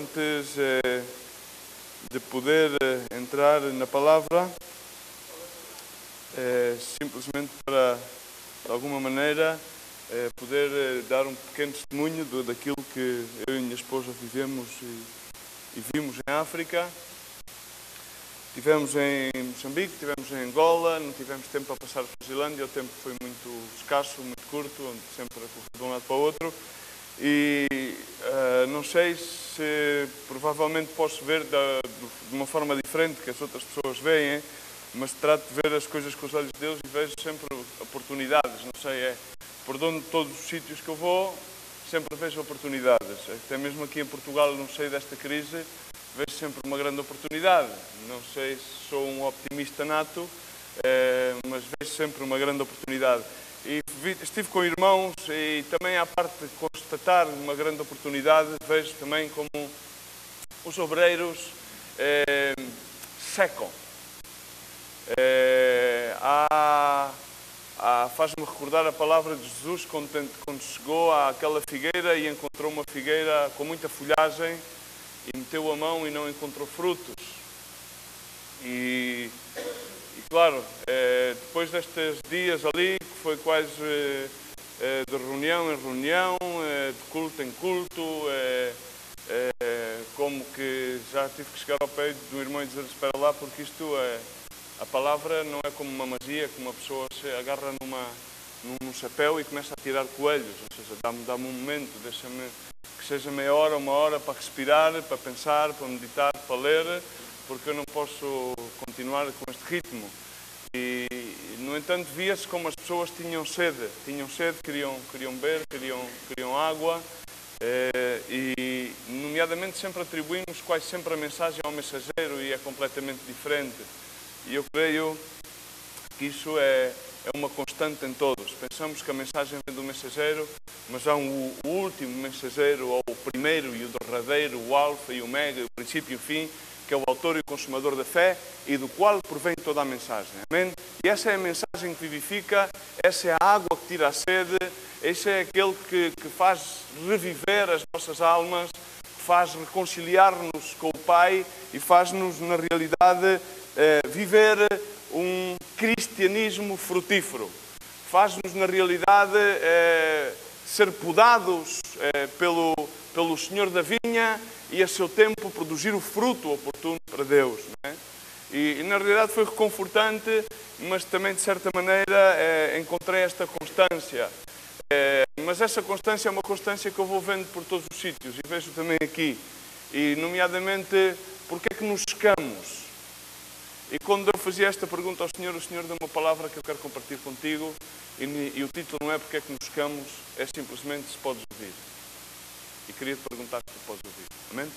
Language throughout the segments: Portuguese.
antes de poder entrar na palavra, simplesmente para, de alguma maneira, poder dar um pequeno testemunho daquilo que eu e minha esposa vivemos e vimos em África. Estivemos em Moçambique, estivemos em Angola, não tivemos tempo para passar para a Zilândia, o tempo foi muito escasso, muito curto, sempre a correr de um lado para o outro. E não sei se provavelmente posso ver de uma forma diferente que as outras pessoas veem, mas trato de ver as coisas com os olhos de Deus e vejo sempre oportunidades. Não sei, por onde todos os sítios que eu vou, sempre vejo oportunidades. Até mesmo aqui em Portugal, no seio desta crise, vejo sempre uma grande oportunidade. Não sei se sou um optimista nato, mas vejo sempre uma grande oportunidade. E estive com irmãos e também, à parte de constatar uma grande oportunidade, vejo também como os obreiros secam. Faz-me recordar a palavra de Jesus quando chegou àquela figueira e encontrou uma figueira com muita folhagem e meteu a mão e não encontrou frutos. E claro, depois destes dias ali, que foi quase de reunião em reunião, de culto em culto, como que já tive que chegar ao pé do irmão e dizer: espera lá, porque isto a palavra não é como uma magia, que uma pessoa se agarra num chapéu e começa a tirar coelhos. Ou seja, dá-me um momento, deixa-me que seja meia hora, uma hora para respirar, para pensar, para meditar, para ler, porque eu não posso continuar com este ritmo. E, no entanto, via-se como as pessoas tinham sede, queriam beber, queriam água, e, nomeadamente, sempre atribuímos quase sempre a mensagem ao mensageiro e é completamente diferente. E eu creio que isso é uma constante em todos. Pensamos que a mensagem vem do mensageiro, mas há o último mensageiro, ou o primeiro e o derradeiro, o alfa e o omega, o princípio e o fim, que é o autor e o consumador da fé, e do qual provém toda a mensagem. Amém? E essa é a mensagem que vivifica, essa é a água que tira a sede, esse é aquele que faz reviver as nossas almas, que faz reconciliar-nos com o Pai e faz-nos, na realidade, viver um cristianismo frutífero. Faz-nos, na realidade, ser podados pelo Senhor da vinha e, a seu tempo, produzir o fruto oportuno para Deus. Não é? E, na realidade, foi reconfortante, mas também, de certa maneira, encontrei esta constância. Mas essa constância é uma constância que eu vou vendo por todos os sítios e vejo também aqui. E, nomeadamente, porque é que nos secamos? E quando eu fazia esta pergunta ao Senhor, o Senhor deu uma palavra que eu quero compartilhar contigo, e o título não é porque é que nos secamos, é simplesmente se podes ouvir. E queria te perguntar se tu podes ouvir. Amém?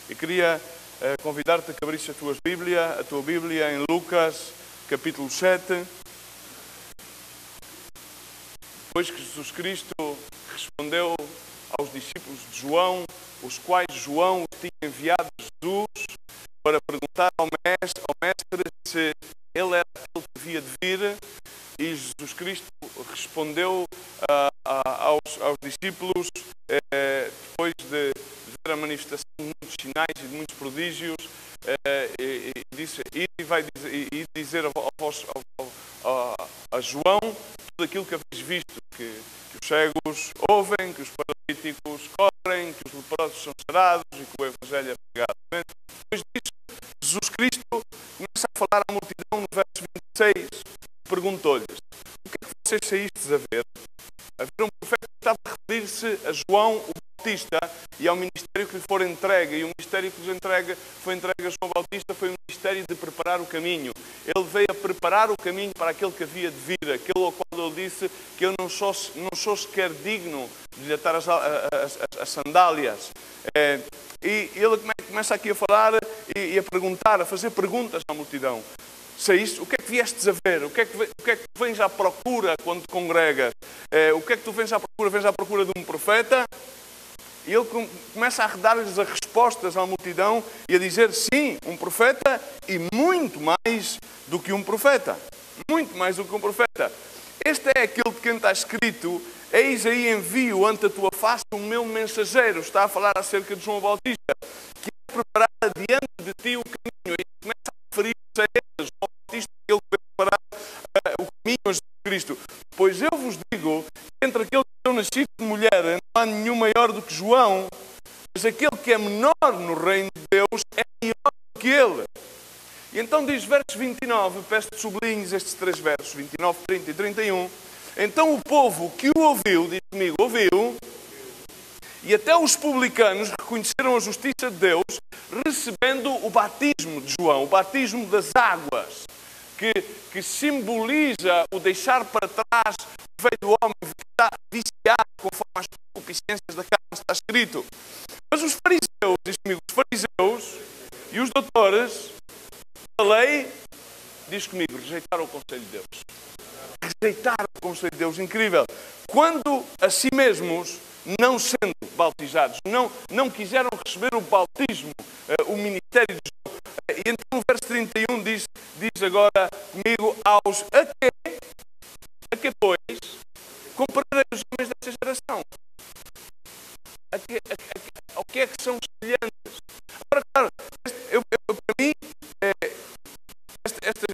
E queria convidar-te a que abrisse a tua Bíblia em Lucas, capítulo 7. Depois que Jesus Cristo respondeu aos discípulos de João, os quais João tinha enviado a Jesus para perguntar ao mestre se ele era aquele que havia de vir, e Jesus Cristo respondeu aos discípulos, depois de ver a manifestação de muitos sinais e de muitos prodígios, e disse: e dizer a João tudo aquilo que haveis visto, que os cegos ouvem, que os paralíticos correm, que os leprosos são sarados e que o Evangelho é pregado. Depois disso, Jesus Cristo começa a falar à multidão no verso 26, perguntou-lhes: o que é que vocês saístes a ver? A ver um profeta que estava a referir-se a João o Bautista e ao ministério que lhe for entregue. E o ministério que lhe foi entregue a João Bautista foi um ministério de preparar o caminho. Ele veio a preparar o caminho para aquele que havia de vir, aquele ao qual ele disse que eu não sou sequer digno de lhe atar as sandálias. E ele começa aqui a falar e a perguntar, a fazer perguntas à multidão. O que é que viestes a ver? O que é que vens à procura quando te congregas? O que é que tu vens à procura? Vens à procura de um profeta? E ele começa a dar-lhes as respostas à multidão e a dizer: sim, um profeta, e muito mais do que um profeta. Muito mais do que um profeta. Este é aquele de quem está escrito eis aí envio ante a tua face o meu mensageiro. Está a falar acerca de João Bautista, que é preparar diante de ti o caminho. E começa a referir-se a ele, João Bautista, que ele vai preparar o caminho a Jesus Cristo. Pois eu vos digo que entre aqueles que são nascidos de mulher não há nenhum maior do que João, mas aquele que é menor no reino de Deus é maior do que ele. E então diz versos 29, peço que sublinhes estes 3 versos, 29, 30 e 31. Então o povo que o ouviu, diz comigo, ouviu, e até os publicanos reconheceram a justiça de Deus, recebendo o batismo de João, o batismo das águas, que simboliza o deixar para trás o velho do homem, que está viciado conforme as concupiscências da carne, está escrito. Mas os fariseus, diz comigo, os fariseus e os doutores da lei, diz comigo, rejeitaram o conselho de Deus. Rejeitaram o conselho de Deus, incrível. Quando a si mesmos, não sendo bautizados, não quiseram receber o bautismo, o ministério de João. E então no verso 31 diz agora comigo, aos a que pois, compararei os homens desta geração. Ao que é que são semelhantes? Agora, claro, para mim,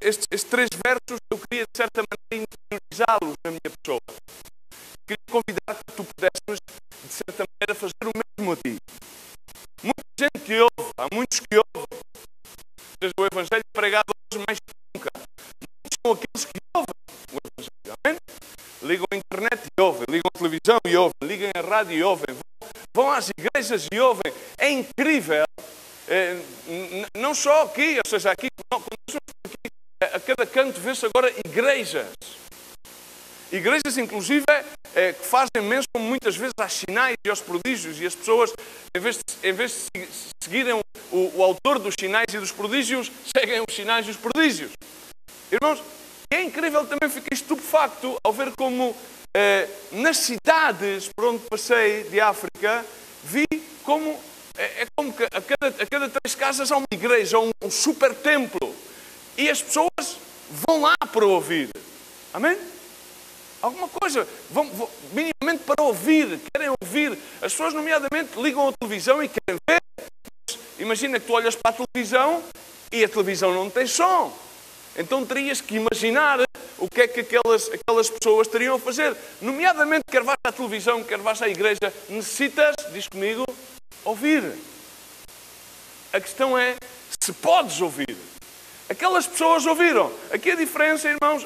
estes 3 versos, eu queria, de certa maneira, interiorizá-los na minha pessoa. Queria convidar que tu pudesses, de certa maneira, fazer o mesmo a ti. Muita gente que ouve, há muitos que ouvem, seja o Evangelho pregado hoje mais que nunca. Muitos são aqueles que ouvem o Evangelho, amém? Ligam a internet e ouvem, ligam a televisão e ouvem, ligam a rádio e ouvem, vão às igrejas e ouvem. É incrível, não só aqui, ou seja, aqui, a cada canto vê-se agora igrejas. Igrejas, inclusive, que fazem menção muitas vezes aos sinais e aos prodígios. E as pessoas, em vez de seguirem o autor dos sinais e dos prodígios, seguem os sinais e os prodígios. Irmãos, é incrível, também fiquei estupefacto ao ver como nas cidades por onde passei de África, vi como é como que a cada 3 casas há uma igreja, há um super templo. E as pessoas vão lá para ouvir. Amém? Alguma coisa. Vão minimamente para ouvir. Querem ouvir. As pessoas, nomeadamente, ligam a televisão e querem ver. Mas imagina que tu olhas para a televisão e a televisão não tem som. Então terias que imaginar o que é que aquelas pessoas teriam a fazer. Nomeadamente, quer vais à televisão, quer vais à igreja, necessitas, diz comigo, ouvir. A questão é se podes ouvir. Aquelas pessoas ouviram. Aqui a diferença, irmãos,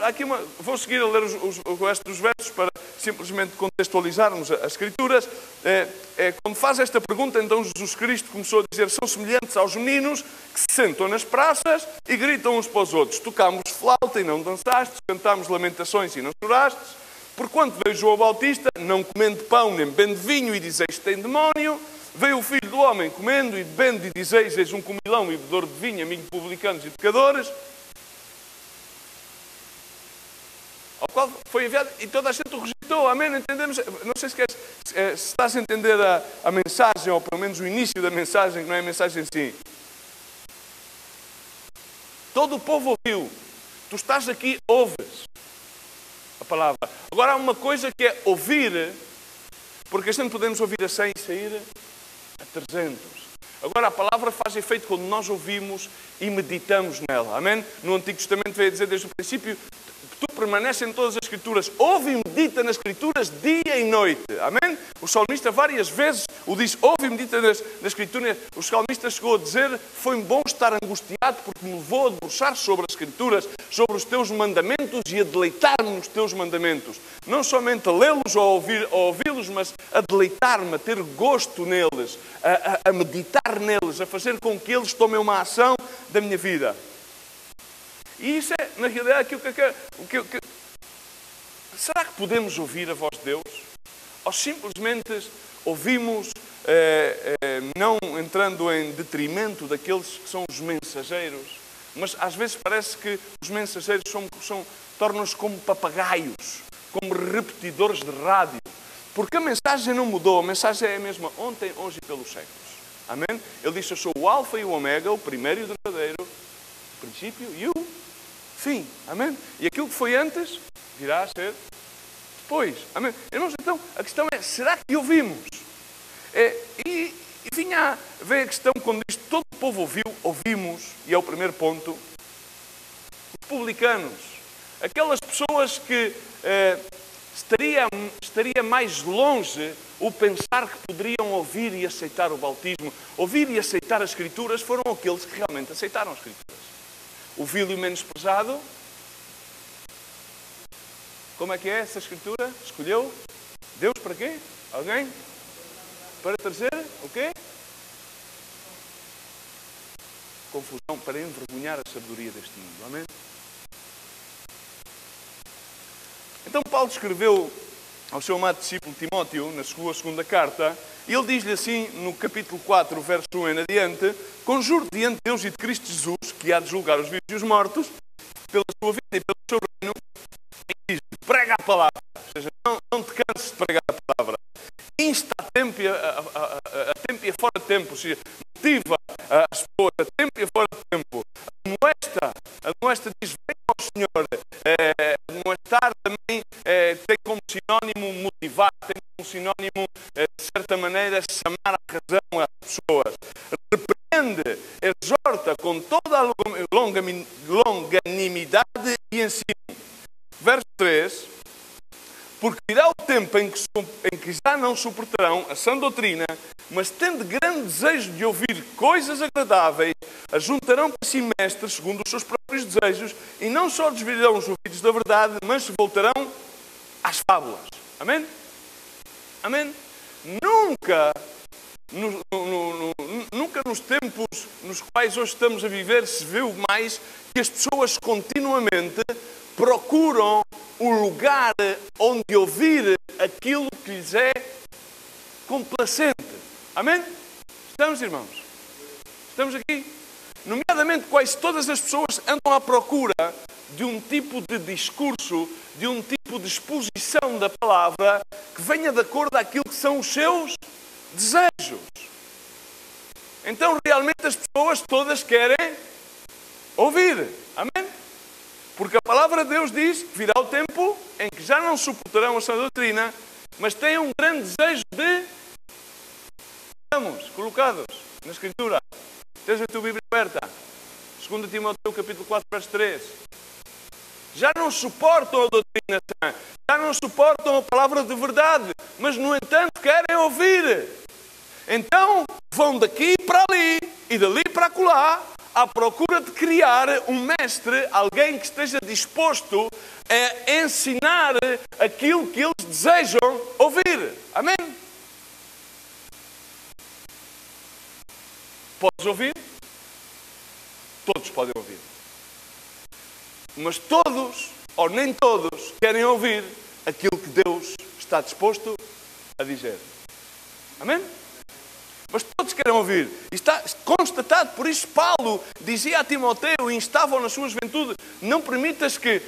vou seguir a ler o resto dos versos para simplesmente contextualizarmos as Escrituras. Quando faz esta pergunta, então Jesus Cristo começou a dizer, são semelhantes aos meninos que se sentam nas praças e gritam uns para os outros. Tocámos flauta e não dançastes, cantámos lamentações e não chorastes. Porquanto veio João Bautista, não comendo pão nem bebendo vinho e dizeis que tem demónio. Veio o Filho do Homem comendo e bebendo e dizeis, eis um comilão e bebedor de vinho, amigo de publicanos e pecadores. Ao qual foi enviado e toda a gente o rejeitou. Amém? Entendemos? Não sei se estás a entender a mensagem, ou pelo menos o início da mensagem, que não é a mensagem em si. Todo o povo ouviu. Tu estás aqui, ouves a palavra. Agora há uma coisa que é ouvir, porque a gente podemos ouvir a 100 e sair a 300. Agora a palavra faz efeito quando nós ouvimos e meditamos nela. Amém? No Antigo Testamento veio a dizer desde o princípio, tu permaneces em todas as Escrituras. Ouve e medita nas Escrituras dia e noite. Amém? O salmista várias vezes o diz, ouve e medita nas Escrituras. O salmista chegou a dizer, foi bom estar angustiado porque me levou a debruçar sobre as Escrituras, sobre os teus mandamentos e a deleitar-me nos teus mandamentos. Não somente a lê-los ou a ouvi-los, mas a deleitar-me, a ter gosto neles, a meditar neles, a fazer com que eles tomem uma ação da minha vida. E isso é, na realidade, aquilo que será que podemos ouvir a voz de Deus? Ou simplesmente ouvimos, não entrando em detrimento daqueles que são os mensageiros, mas às vezes parece que os mensageiros tornam-se como papagaios, como repetidores de rádio. Porque a mensagem não mudou, a mensagem é a mesma ontem, hoje e pelos séculos. Amém? Ele disse, eu sou o alfa e o ômega, o primeiro e o derradeiro, o princípio e o fim. Amém? E aquilo que foi antes, virá a ser Pois, amém? Irmãos, então, a questão é, será que ouvimos? E vinha a ver a questão quando diz todo o povo ouviu, ouvimos, e é o primeiro ponto. Os publicanos, aquelas pessoas que estaria mais longe o pensar que poderiam ouvir e aceitar o bautismo, ouvir e aceitar as Escrituras, foram aqueles que realmente aceitaram as Escrituras. O vil e o menosprezado, como é que é essa Escritura? Escolheu Deus para quê? Alguém? Para trazer o quê? Confusão, para envergonhar a sabedoria deste mundo. Amém? Então Paulo escreveu ao seu amado discípulo Timóteo, na sua segunda carta, e ele diz-lhe assim, no capítulo 4, verso 1 em adiante: conjuro diante de Deus e de Cristo Jesus, que há de julgar os vivos e os mortos, pela sua vida e pelo seu reino, e diz-lhe, prega a palavra. Ou seja, não te canses de pregar a palavra. Insta a tempo e a fora de tempo, ou seja, motiva as pessoas a tempo e a fora de tempo. Admoesta diz, venha ao Senhor. Admoestar também tem como sinónimo motivar, tem como sinónimo, de certa maneira, chamar a razão às pessoas. Repreende, exorta com toda a longanimidade e ensino. Verso 3. Porque virá o tempo em que já não suportarão a sã doutrina, mas tendo grande desejo de ouvir coisas agradáveis, ajuntarão para si mestres segundo os seus próprios desejos, e não só desviarão os ouvidos da verdade, mas se voltarão às fábulas. Amém? Amém? Nunca nos tempos nos quais hoje estamos a viver se viu mais que as pessoas continuamente procuram o lugar onde ouvir aquilo que lhes é complacente. Amém? Estamos, irmãos? Estamos aqui? Nomeadamente, quase todas as pessoas andam à procura de um tipo de discurso, de um tipo de exposição da palavra que venha de acordo àquilo que são os seus desejos. Então, realmente, as pessoas todas querem ouvir. Amém? Porque a palavra de Deus diz que virá o tempo em que já não suportarão a sã doutrina, mas têm um grande desejo de... Estamos colocados na Escritura. Tens a tua Bíblia aberta. 2 Timóteo, capítulo 4, verso 3. Já não suportam a doutrina sã, já não suportam a palavra de verdade, mas, no entanto, querem ouvir. Então, vão daqui para ali e dali para acolá, à procura de criar um mestre, alguém que esteja disposto a ensinar aquilo que eles desejam ouvir. Amém? Podes ouvir? Todos podem ouvir. Mas todos, ou nem todos, querem ouvir aquilo que Deus está disposto a dizer. Amém? Mas todos querem ouvir. E está constatado, por isso Paulo dizia a Timóteo, e instava na sua juventude, não permitas que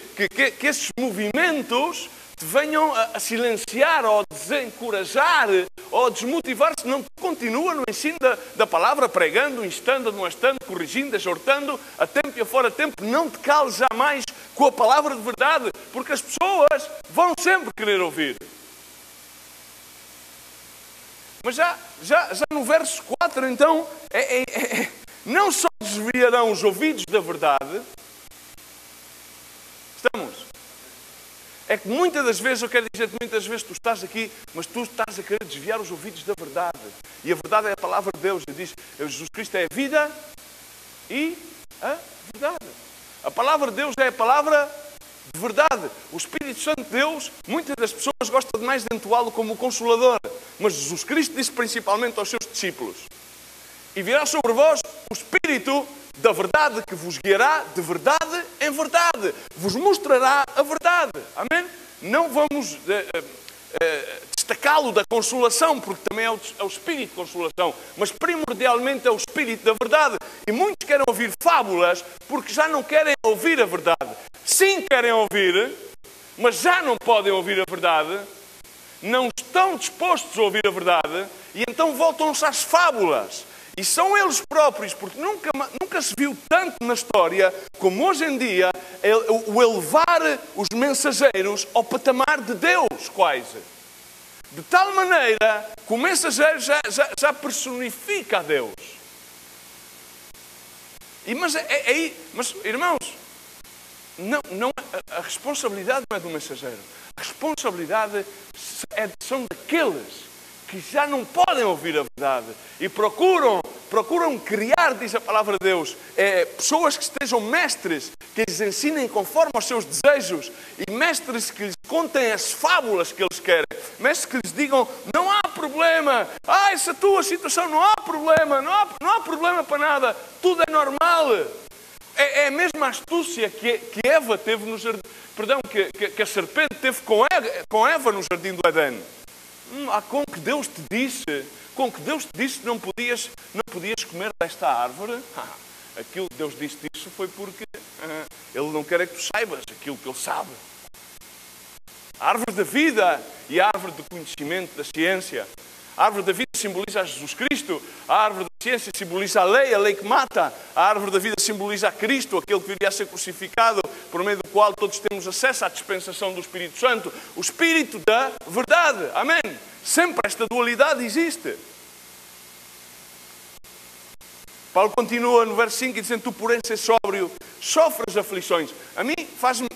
esses movimentos te venham a silenciar, ou a desencorajar, ou a desmotivar, senão continua no ensino da palavra, pregando, instando, admoestando, corrigindo, exortando, a tempo e a fora de tempo. Não te cales jamais com a palavra de verdade, porque as pessoas vão sempre querer ouvir. Mas já no verso 4, então, não só desviarão os ouvidos da verdade, estamos? É que muitas das vezes, eu quero dizer que muitas vezes tu estás aqui, mas tu estás a querer desviar os ouvidos da verdade. E a verdade é a palavra de Deus. Ele diz, Jesus Cristo é a vida e a verdade. A palavra de Deus é a palavra de verdade. O Espírito Santo de Deus, muitas das pessoas gostam demais de entoá-lo como o Consolador. Mas Jesus Cristo disse principalmente aos seus discípulos, e virá sobre vós o Espírito da verdade, que vos guiará de verdade em verdade. Vos mostrará a verdade. Amém? Não vamos destacá-lo da consolação, porque também é o Espírito de consolação. Mas primordialmente é o Espírito da verdade. E muitos querem ouvir fábulas porque já não querem ouvir a verdade. Sim, querem ouvir, mas já não podem ouvir a verdade. Não estão dispostos a ouvir a verdade. E então voltam-se às fábulas. E são eles próprios, porque nunca se viu tanto na história como hoje em dia, o elevar os mensageiros ao patamar de Deus, quase. De tal maneira que o mensageiro já personifica a Deus. Mas, irmãos, a responsabilidade não é do mensageiro. A responsabilidade são daqueles que já não podem ouvir a verdade e procuram criar, diz a palavra de Deus, pessoas que estejam mestres, que lhes ensinem conforme aos seus desejos, e mestres que lhes contem as fábulas que eles querem, mestres que lhes digam, não há problema, essa tua situação não há problema, não há problema para nada, tudo é normal. É a mesma astúcia que Eva teve no jardim, que a serpente teve com Eva no jardim do Éden. Com que Deus te disse que não podias comer desta árvore? Aquilo que Deus disse isso foi porque Ele não quer que tu saibas aquilo que Ele sabe. A árvore da vida e a árvore do conhecimento da ciência. A árvore da vida simboliza a Jesus Cristo. A árvore da ciência simboliza a lei que mata. A árvore da vida simboliza a Cristo, aquele que viria a ser crucificado, por meio do qual todos temos acesso à dispensação do Espírito Santo. O Espírito da verdade. Amém? Sempre esta dualidade existe. Paulo continua no verso 5 dizendo, tu porém ser sóbrio, sofres aflições. A mim faz-me,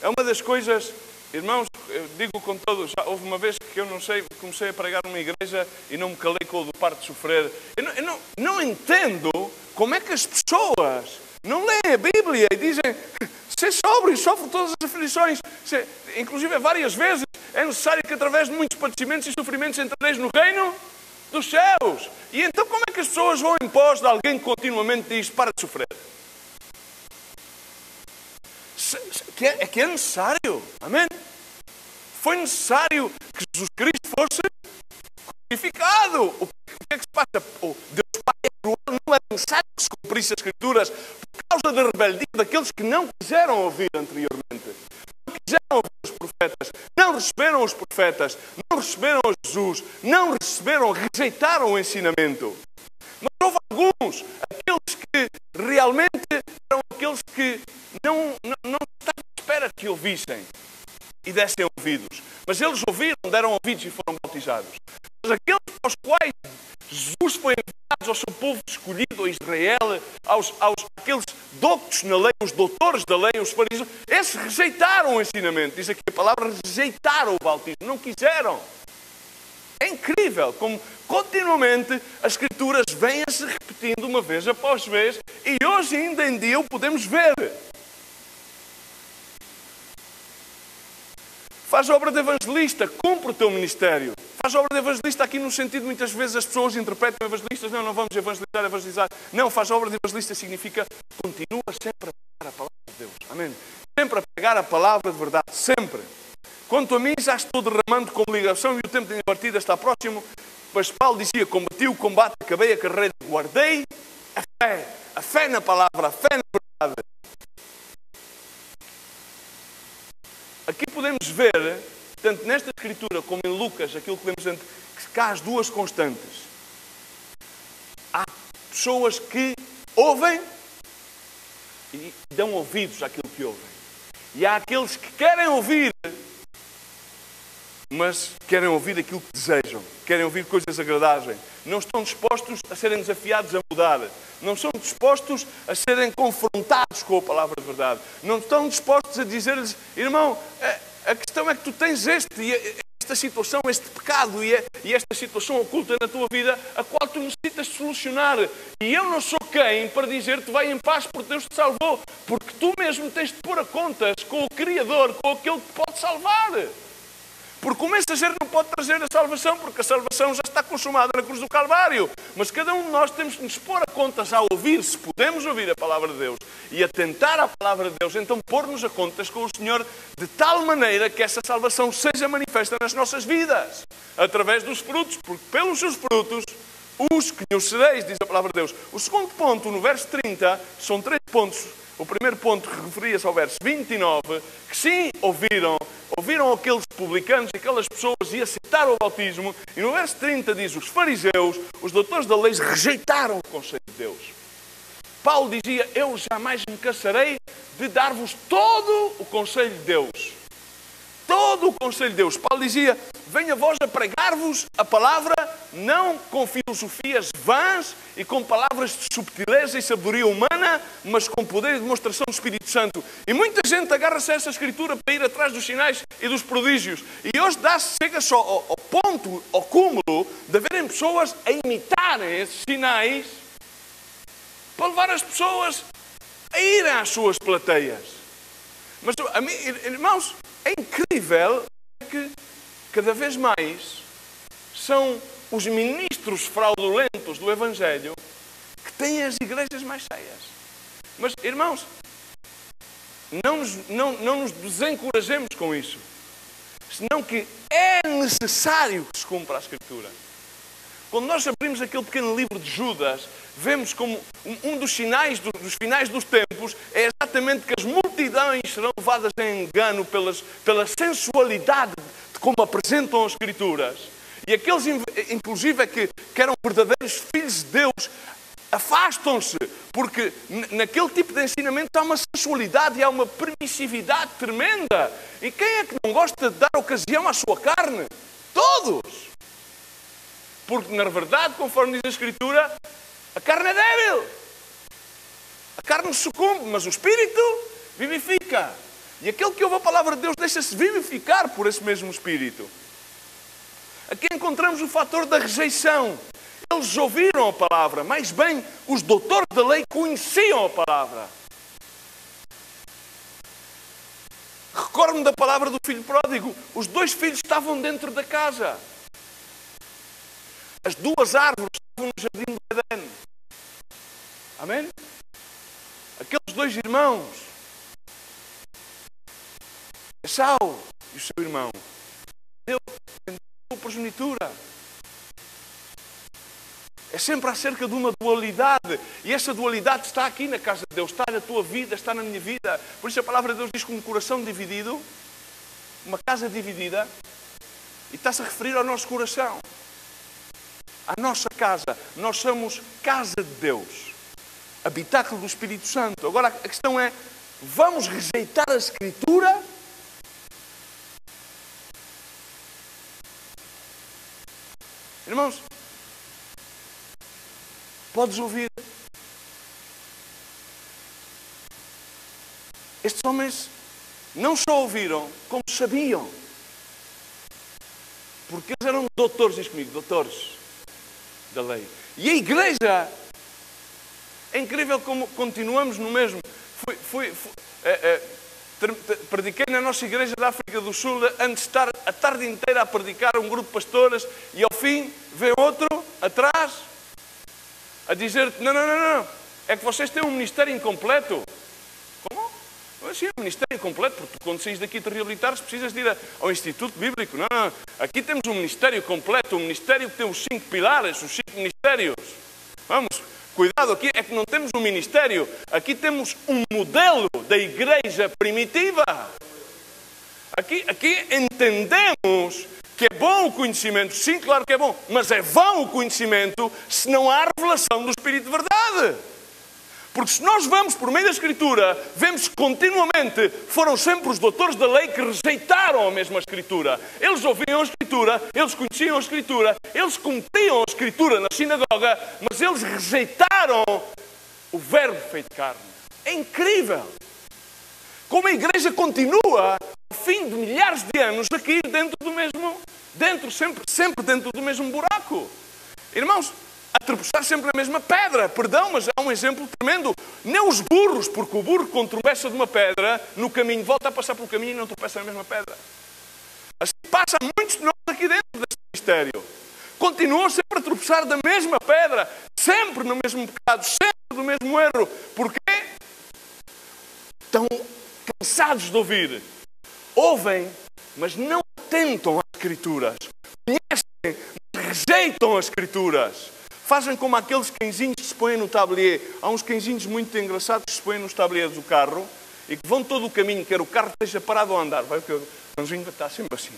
é uma das coisas, irmãos, eu digo com todos, já houve uma vez que eu não sei, comecei a pregar numa igreja e não me calei com o do parte de sofrer. Eu não entendo como é que as pessoas não leem a Bíblia e dizem, ser sóbrio, sofre todas as aflições. Inclusive, várias vezes, é necessário que através de muitos padecimentos e sofrimentos entrareis no reino dos céus. E então como é que as pessoas vão em pós de alguém que continuamente diz, para de sofrer? Que é necessário. Amém? Foi necessário que Jesus Cristo fosse crucificado. O que é que se passa? Deus Pai é cruel, não é necessário que se cumprisse as Escrituras por causa da rebeldia daqueles que não quiseram ouvir anteriormente. Não quiseram ouvir os profetas, não receberam os profetas, não receberam Jesus, não receberam, rejeitaram o ensinamento. Mas houve alguns, aqueles que realmente eram aqueles que não estavam à espera que ouvissem e dessem ouvidos. Mas eles ouviram, deram ouvidos e foram bautizados. Mas aqueles aos quais Jesus foi enviado ao seu povo escolhido, a Israel, aqueles doutos na lei, os doutores da lei, os fariseus, esses rejeitaram o ensinamento. Diz aqui a palavra, rejeitaram o bautismo, não quiseram. É incrível como continuamente as Escrituras vêm-se repetindo uma vez após vez e hoje ainda em dia o podemos ver. Faz obra de evangelista, cumpre o teu ministério. Faz obra de evangelista aqui no sentido, muitas vezes as pessoas interpretam evangelistas, não vamos evangelizar. Não, faz obra de evangelista significa continua sempre a pregar a palavra de Deus. Amém? Sempre a pregar a palavra de verdade, sempre. Quanto a mim, já estou derramando como ligação e o tempo de minha partida está próximo. Pois Paulo dizia, combati o combate, acabei a carreira, guardei a fé na palavra, a fé na verdade. Aqui podemos ver, tanto nesta Escritura como em Lucas, aquilo que vemos antes, que há as duas constantes. Há pessoas que ouvem e dão ouvidos àquilo que ouvem. E há aqueles que querem ouvir, mas querem ouvir aquilo que desejam. Querem ouvir coisas agradáveis. Não estão dispostos a serem desafiados a mudar. Não são dispostos a serem confrontados com a palavra de verdade. Não estão dispostos a dizer-lhes, irmão, a questão é que tu tens esta situação, este pecado e esta situação oculta na tua vida, a qual tu necessitas solucionar. E eu não sou quem para dizer-te vai em paz porque Deus te salvou. Porque tu mesmo tens de pôr a contas com o Criador, com aquele que pode salvar. Porque o mensageiro não pode trazer a salvação, porque a salvação já está consumada na cruz do Calvário. Mas cada um de nós temos de nos pôr a contas a ouvir, se podemos ouvir a palavra de Deus, e atentar à palavra de Deus, então pôr-nos a contas com o Senhor, de tal maneira que essa salvação seja manifesta nas nossas vidas, através dos frutos, porque pelos seus frutos os conhecereis, diz a palavra de Deus. O segundo ponto, no verso 30, são 3 pontos. O primeiro ponto referia-se ao verso 29, que sim ouviram aqueles publicanos, aquelas pessoas e aceitaram o bautismo. E no verso 30 diz, os fariseus, os doutores da lei, rejeitaram o conselho de Deus. Paulo dizia, eu jamais me cansarei de dar-vos todo o conselho de Deus. Todo o conselho de Deus. Paulo dizia, venha vós a pregar-vos a palavra, não com filosofias vãs e com palavras de subtileza e sabedoria humana, mas com poder e demonstração do Espírito Santo. E muita gente agarra-se a essa escritura para ir atrás dos sinais e dos prodígios. E hoje chega-se ao ponto, ao cúmulo, de haverem pessoas a imitarem esses sinais para levar as pessoas a irem às suas plateias. Mas, irmãos, é incrível que cada vez mais são os ministros fraudulentos do Evangelho que têm as igrejas mais cheias. Mas, irmãos, não nos desencorajemos com isso. Senão que é necessário que se cumpra a Escritura. Quando nós abrimos aquele pequeno livro de Judas, vemos como um dos sinais dos finais dos tempos é exatamente que as multidões serão levadas em engano pela sensualidade de como apresentam as Escrituras. E aqueles, inclusive, que eram verdadeiros filhos de Deus, afastam-se, porque naquele tipo de ensinamento há uma sensualidade e há uma permissividade tremenda. E quem é que não gosta de dar ocasião à sua carne? Todos! Porque, na verdade, conforme diz a Escritura, a carne é débil. A carne sucumbe, mas o Espírito vivifica. E aquele que ouve a palavra de Deus deixa-se vivificar por esse mesmo Espírito. Aqui encontramos o fator da rejeição. Eles ouviram a palavra, mais bem, os doutores da lei conheciam a palavra. Recordo-me da palavra do filho pródigo. Os dois filhos estavam dentro da casa. As duas árvores estavam no jardim do Éden. Amém? Aqueles dois irmãos, Esaú e o seu irmão, Deus a progenitura. É sempre acerca de uma dualidade. E essa dualidade está aqui na casa de Deus. Está na tua vida, está na minha vida. Por isso a palavra de Deus diz que um coração dividido, uma casa dividida, e está-se a referir ao nosso coração. À nossa casa. Nós somos casa de Deus. Habitáculo do Espírito Santo. Agora a questão é, vamos rejeitar a Escritura? Irmãos, podes ouvir? Estes homens não só ouviram, como sabiam. Porque eles eram doutores, diz comigo, doutores da lei. E a igreja, é incrível como continuamos no mesmo. Prediquei na nossa igreja da África do Sul, antes de estar a tarde inteira a predicar a um grupo de pastoras, e ao fim vem outro atrás a dizer, não, é que vocês têm um ministério incompleto. Como? Assim, é um ministério incompleto, porque quando saís daqui te reabilitares, precisas de ir ao Instituto Bíblico. Não, aqui temos um ministério completo, um ministério que tem os 5 pilares, os 5 ministérios. Vamos, cuidado, aqui é que não temos um ministério, aqui temos um modelo da igreja primitiva. Aqui entendemos que é bom o conhecimento, sim, claro que é bom, mas é vão o conhecimento se não há revelação do Espírito de verdade. Porque se nós vamos por meio da Escritura, vemos que continuamente foram sempre os doutores da lei que rejeitaram a mesma Escritura. Eles ouviam a Escritura, eles conheciam a Escritura, eles cumpriam a Escritura na sinagoga, mas eles rejeitaram o Verbo feito carne. É incrível! Como a igreja continua, ao fim de milhares de anos, a cair sempre dentro do mesmo buraco. Irmãos, a tropeçar sempre na mesma pedra. Perdão, mas há um exemplo tremendo. Nem os burros, porque o burro, quando tropeça de uma pedra, no caminho, volta a passar pelo caminho e não tropeça na mesma pedra. Assim passa muitos de nós aqui dentro deste mistério. Continuam sempre a tropeçar da mesma pedra, sempre no mesmo pecado, sempre do mesmo erro. Porquê? Estão cansados de ouvir. Ouvem, mas não atentam às Escrituras. Conhecem, mas rejeitam as Escrituras. Fazem como aqueles cãezinhos que se põem no tablier. Há uns cãezinhos muito engraçados que se põem nos tabliers do carro e que vão todo o caminho, quer o carro esteja parado a andar. Vai, o cãezinho está sempre assim.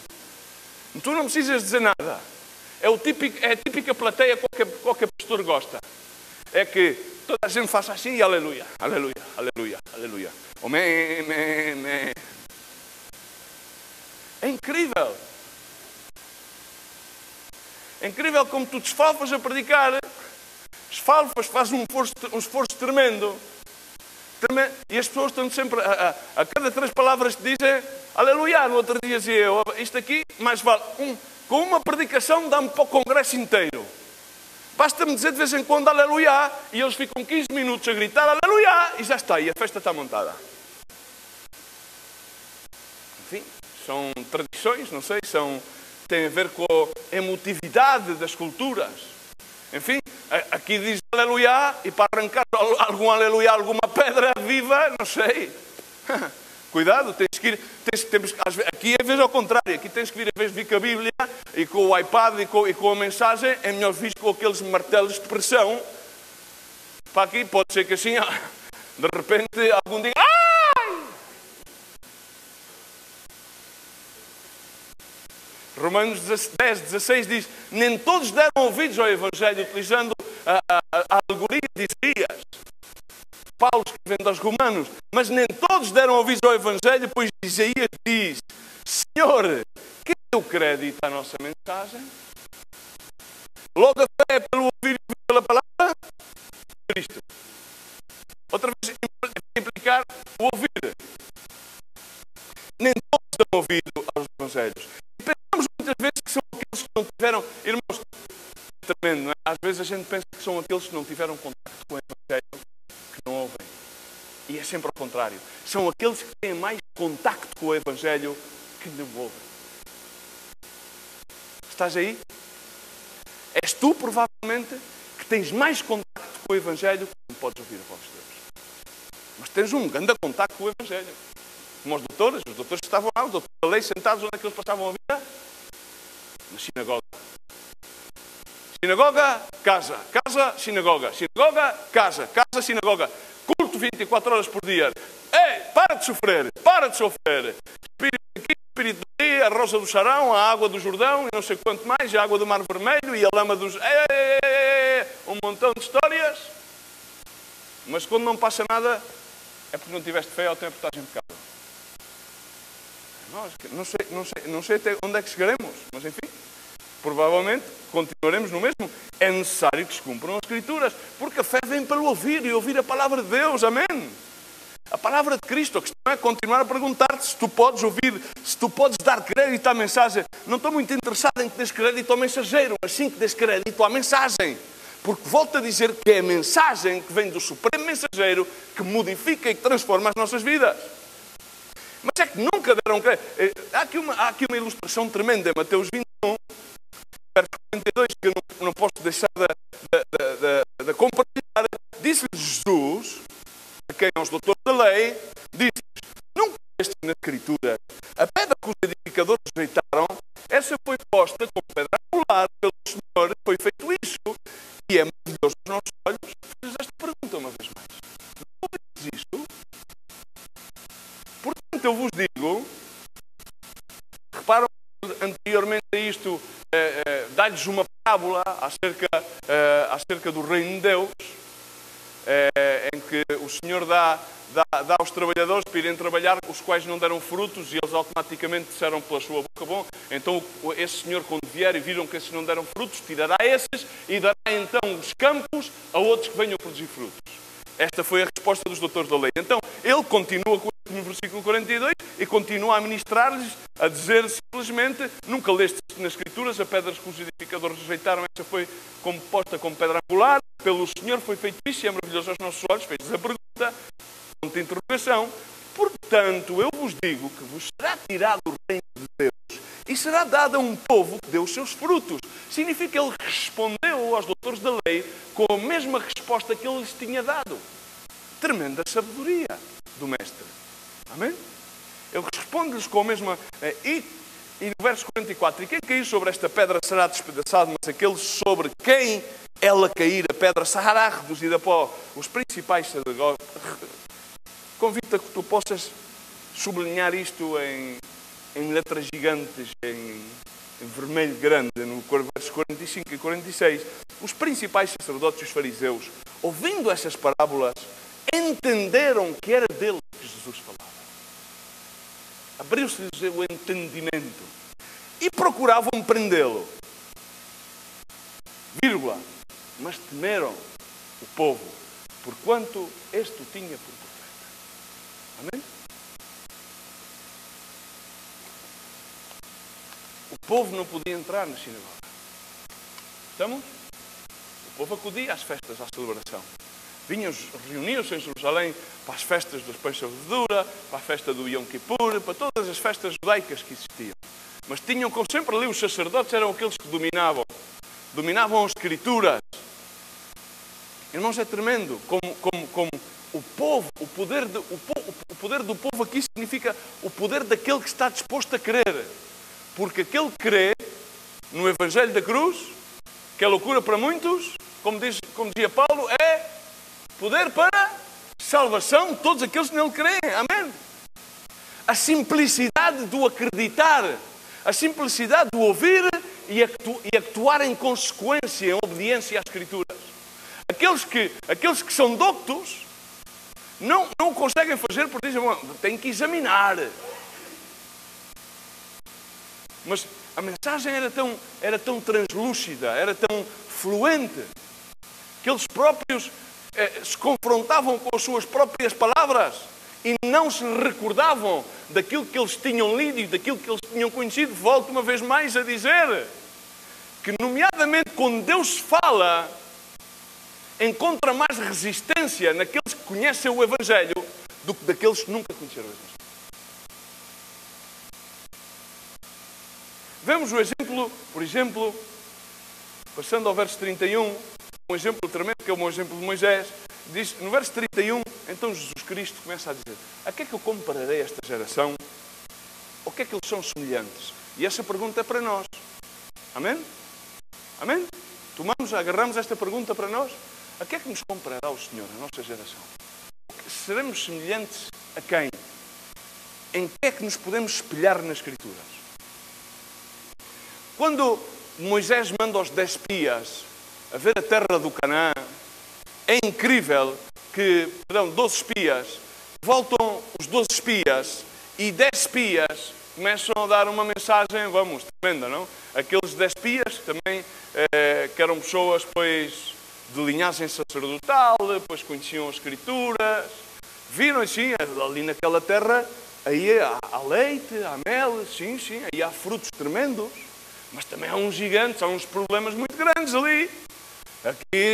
Tu não precisas dizer nada. É a típica plateia que qualquer pastor gosta. É que toda a gente faça assim e aleluia, aleluia, aleluia, aleluia. Amém. É incrível. É incrível como tu desfalfas a predicar. Desfalfas, fazes um esforço tremendo. E as pessoas estão sempre, a cada 3 palavras que dizem aleluia. No outro dia dizia eu, isto aqui mais vale. Com uma predicação dá-me para o congresso inteiro. Basta-me dizer de vez em quando aleluia e eles ficam 15 minutos a gritar aleluia e já está, e a festa está montada. Enfim, são tradições, não sei, têm a ver com a emotividade das culturas. Enfim, aqui diz aleluia e para arrancar algum aleluia, alguma pedra viva, não sei. Cuidado, tens que ir, aqui é vez ao contrário, aqui tens que vir, em vez de vir com a Bíblia e com o iPad e com a mensagem, é melhor vir com aqueles martelos de pressão. Para aqui pode ser que assim, de repente, algum dia... Ai! Romanos 10, 16 diz, nem todos deram ouvidos ao Evangelho, utilizando a alegoria de Isaías. Paulo escrevendo aos Romanos, mas nem todos deram ouvidos ao Evangelho, pois Isaías diz, Senhor, quem deu crédito à nossa mensagem? Logo a fé é pelo ouvir e pela palavra de Cristo. Outra vez, implicar o ouvir. Nem todos dão ouvido aos Evangelhos. E pensamos muitas vezes que são aqueles que não tiveram, irmãos, é tremendo, não é? Às vezes a gente pensa que são aqueles que não tiveram contacto com o Evangelho, que não ouvem. E é sempre ao contrário. São aqueles que têm mais contacto com o Evangelho que não ouvem. Estás aí? És tu, provavelmente, que tens mais contacto com o Evangelho que não podes ouvir a voz de Deus. Mas tens um grande contacto com o Evangelho. Como os doutores que estavam lá, os doutores da lei, sentados, onde é que eles passavam a vida? Na sinagoga. Sinagoga, casa. Casa, sinagoga. Sinagoga, casa. Casa, sinagoga. Culto 24 horas por dia. Ei, para de sofrer. Para de sofrer. Espírito aqui, espírito ali, a rosa do Charão, a água do Jordão, e não sei quanto mais, a água do Mar Vermelho e a lama dos... um montão de histórias. Mas quando não passa nada, é porque não tiveste fé ou tem a portagem de pecado. Não sei até onde é que chegaremos, mas enfim, provavelmente continuaremos no mesmo. É necessário que se cumpram as Escrituras, porque a fé vem pelo ouvir e ouvir a palavra de Deus, amém? A palavra de Cristo. A questão é continuar a perguntar-te se tu podes ouvir, se tu podes dar crédito à mensagem. Não estou muito interessado em que des crédito ao mensageiro, mas sim que des crédito à mensagem. Porque volto a dizer que é a mensagem que vem do Supremo Mensageiro que modifica e que transforma as nossas vidas. Mas é que nunca deram crédito. Há aqui uma ilustração tremenda em Mateus 21, verso 42, que eu não posso deixar de compartilhar. Disse-lhe Jesus, a quem aos doutores da lei, disse-lhes, nunca leste na Escritura, a pedra que os edificadores rejeitaram, essa foi posta como pedra angular pelo Senhor, foi feito isso, e é maravilhoso aos nossos olhos. Fiz esta pergunta uma vez mais. Não ouvistes isto? Portanto, eu vos digo, reparam anteriormente a isto, dá-lhes uma parábola acerca do reino de Deus, em que o Senhor dá aos trabalhadores para irem trabalhar, os quais não deram frutos, e eles automaticamente disseram pela sua boca, bom, então esse Senhor, quando vier e viram que esses não deram frutos, tirará esses e dará então os campos a outros que venham produzir frutos. Esta foi a resposta dos doutores da lei. Então, ele continua no versículo 42 e continua a ministrar-lhes, a dizer simplesmente, nunca leste nas Escrituras, a pedra que os edificadores rejeitaram, essa foi posta como pedra angular, pelo Senhor foi feito isso e é maravilhoso aos nossos olhos. Fez a pergunta, ponto de interrogação. Portanto, eu vos digo que vos será tirado o reino de Deus e será dado a um povo que deu os seus frutos. Significa que ele respondeu aos doutores da lei com a mesma resposta que ele lhes tinha dado. Tremenda sabedoria do Mestre. Amém? Ele responde-lhes com a mesma... E no verso 44, e quem cair sobre esta pedra será despedaçado, mas aquele sobre quem ela cair, a pedra será reduzida a pó. Os principais sacerdotes... Convido-te a que tu possas sublinhar isto em letras gigantes, em vermelho grande, no versos 45 e 46. Os principais sacerdotes e os fariseus, ouvindo estas parábolas, entenderam que era dele que Jesus falava. Abriu-se-lhes o entendimento e procuravam prendê-lo. Vírgula. Mas temeram o povo, porquanto este o tinha por profeta. Amém? O povo não podia entrar na sinagoga. Estamos? O povo acudia às festas, à celebração. Reuniam-se em Jerusalém para as festas dos pães de levedura, para a festa do Yom Kippur, para todas as festas judaicas que existiam. Mas tinham, como sempre ali, os sacerdotes eram aqueles que dominavam as Escrituras. Irmãos, é tremendo como o povo, o poder do povo aqui significa o poder daquele que está disposto a crer. Porque aquele que crê no Evangelho da Cruz, que é loucura para muitos, como dizia Paulo, é poder para salvação de todos aqueles que nele creem. Amém? A simplicidade do acreditar, a simplicidade do ouvir e actuar em consequência, em obediência às Escrituras. Aqueles que são doctos não o conseguem fazer porque dizem, têm que examinar. Mas a mensagem era tão translúcida, era tão fluente, que eles próprios se confrontavam com as suas próprias palavras e não se recordavam daquilo que eles tinham lido e daquilo que eles tinham conhecido. Volto uma vez mais a dizer que, nomeadamente, quando Deus fala, encontra mais resistência naqueles que conhecem o Evangelho do que daqueles que nunca conheceram o Evangelho. Vemos o exemplo, por exemplo, passando ao verso 31, um exemplo tremendo, que é um exemplo de Moisés. Diz, no verso 31, então Jesus Cristo começa a dizer, a que é que eu compararei esta geração? Ou que é que eles são semelhantes? E essa pergunta é para nós. Amém? Amém? Agarramos esta pergunta para nós. A que é que nos comparará o Senhor, a nossa geração? Seremos semelhantes a quem? Em que é que nos podemos espelhar nas Escrituras? Quando Moisés manda os 10 espias a ver a terra do Canaã, é incrível que, 12 espias, voltam os 12 espias e 10 espias começam a dar uma mensagem, tremenda, não? Aqueles 10 espias também, que eram pessoas, pois, de linhagem sacerdotal, pois conheciam as Escrituras, viram assim, ali naquela terra, aí há leite, há mel, sim, aí há frutos tremendos. Mas também há uns gigantes, há uns problemas muito grandes ali.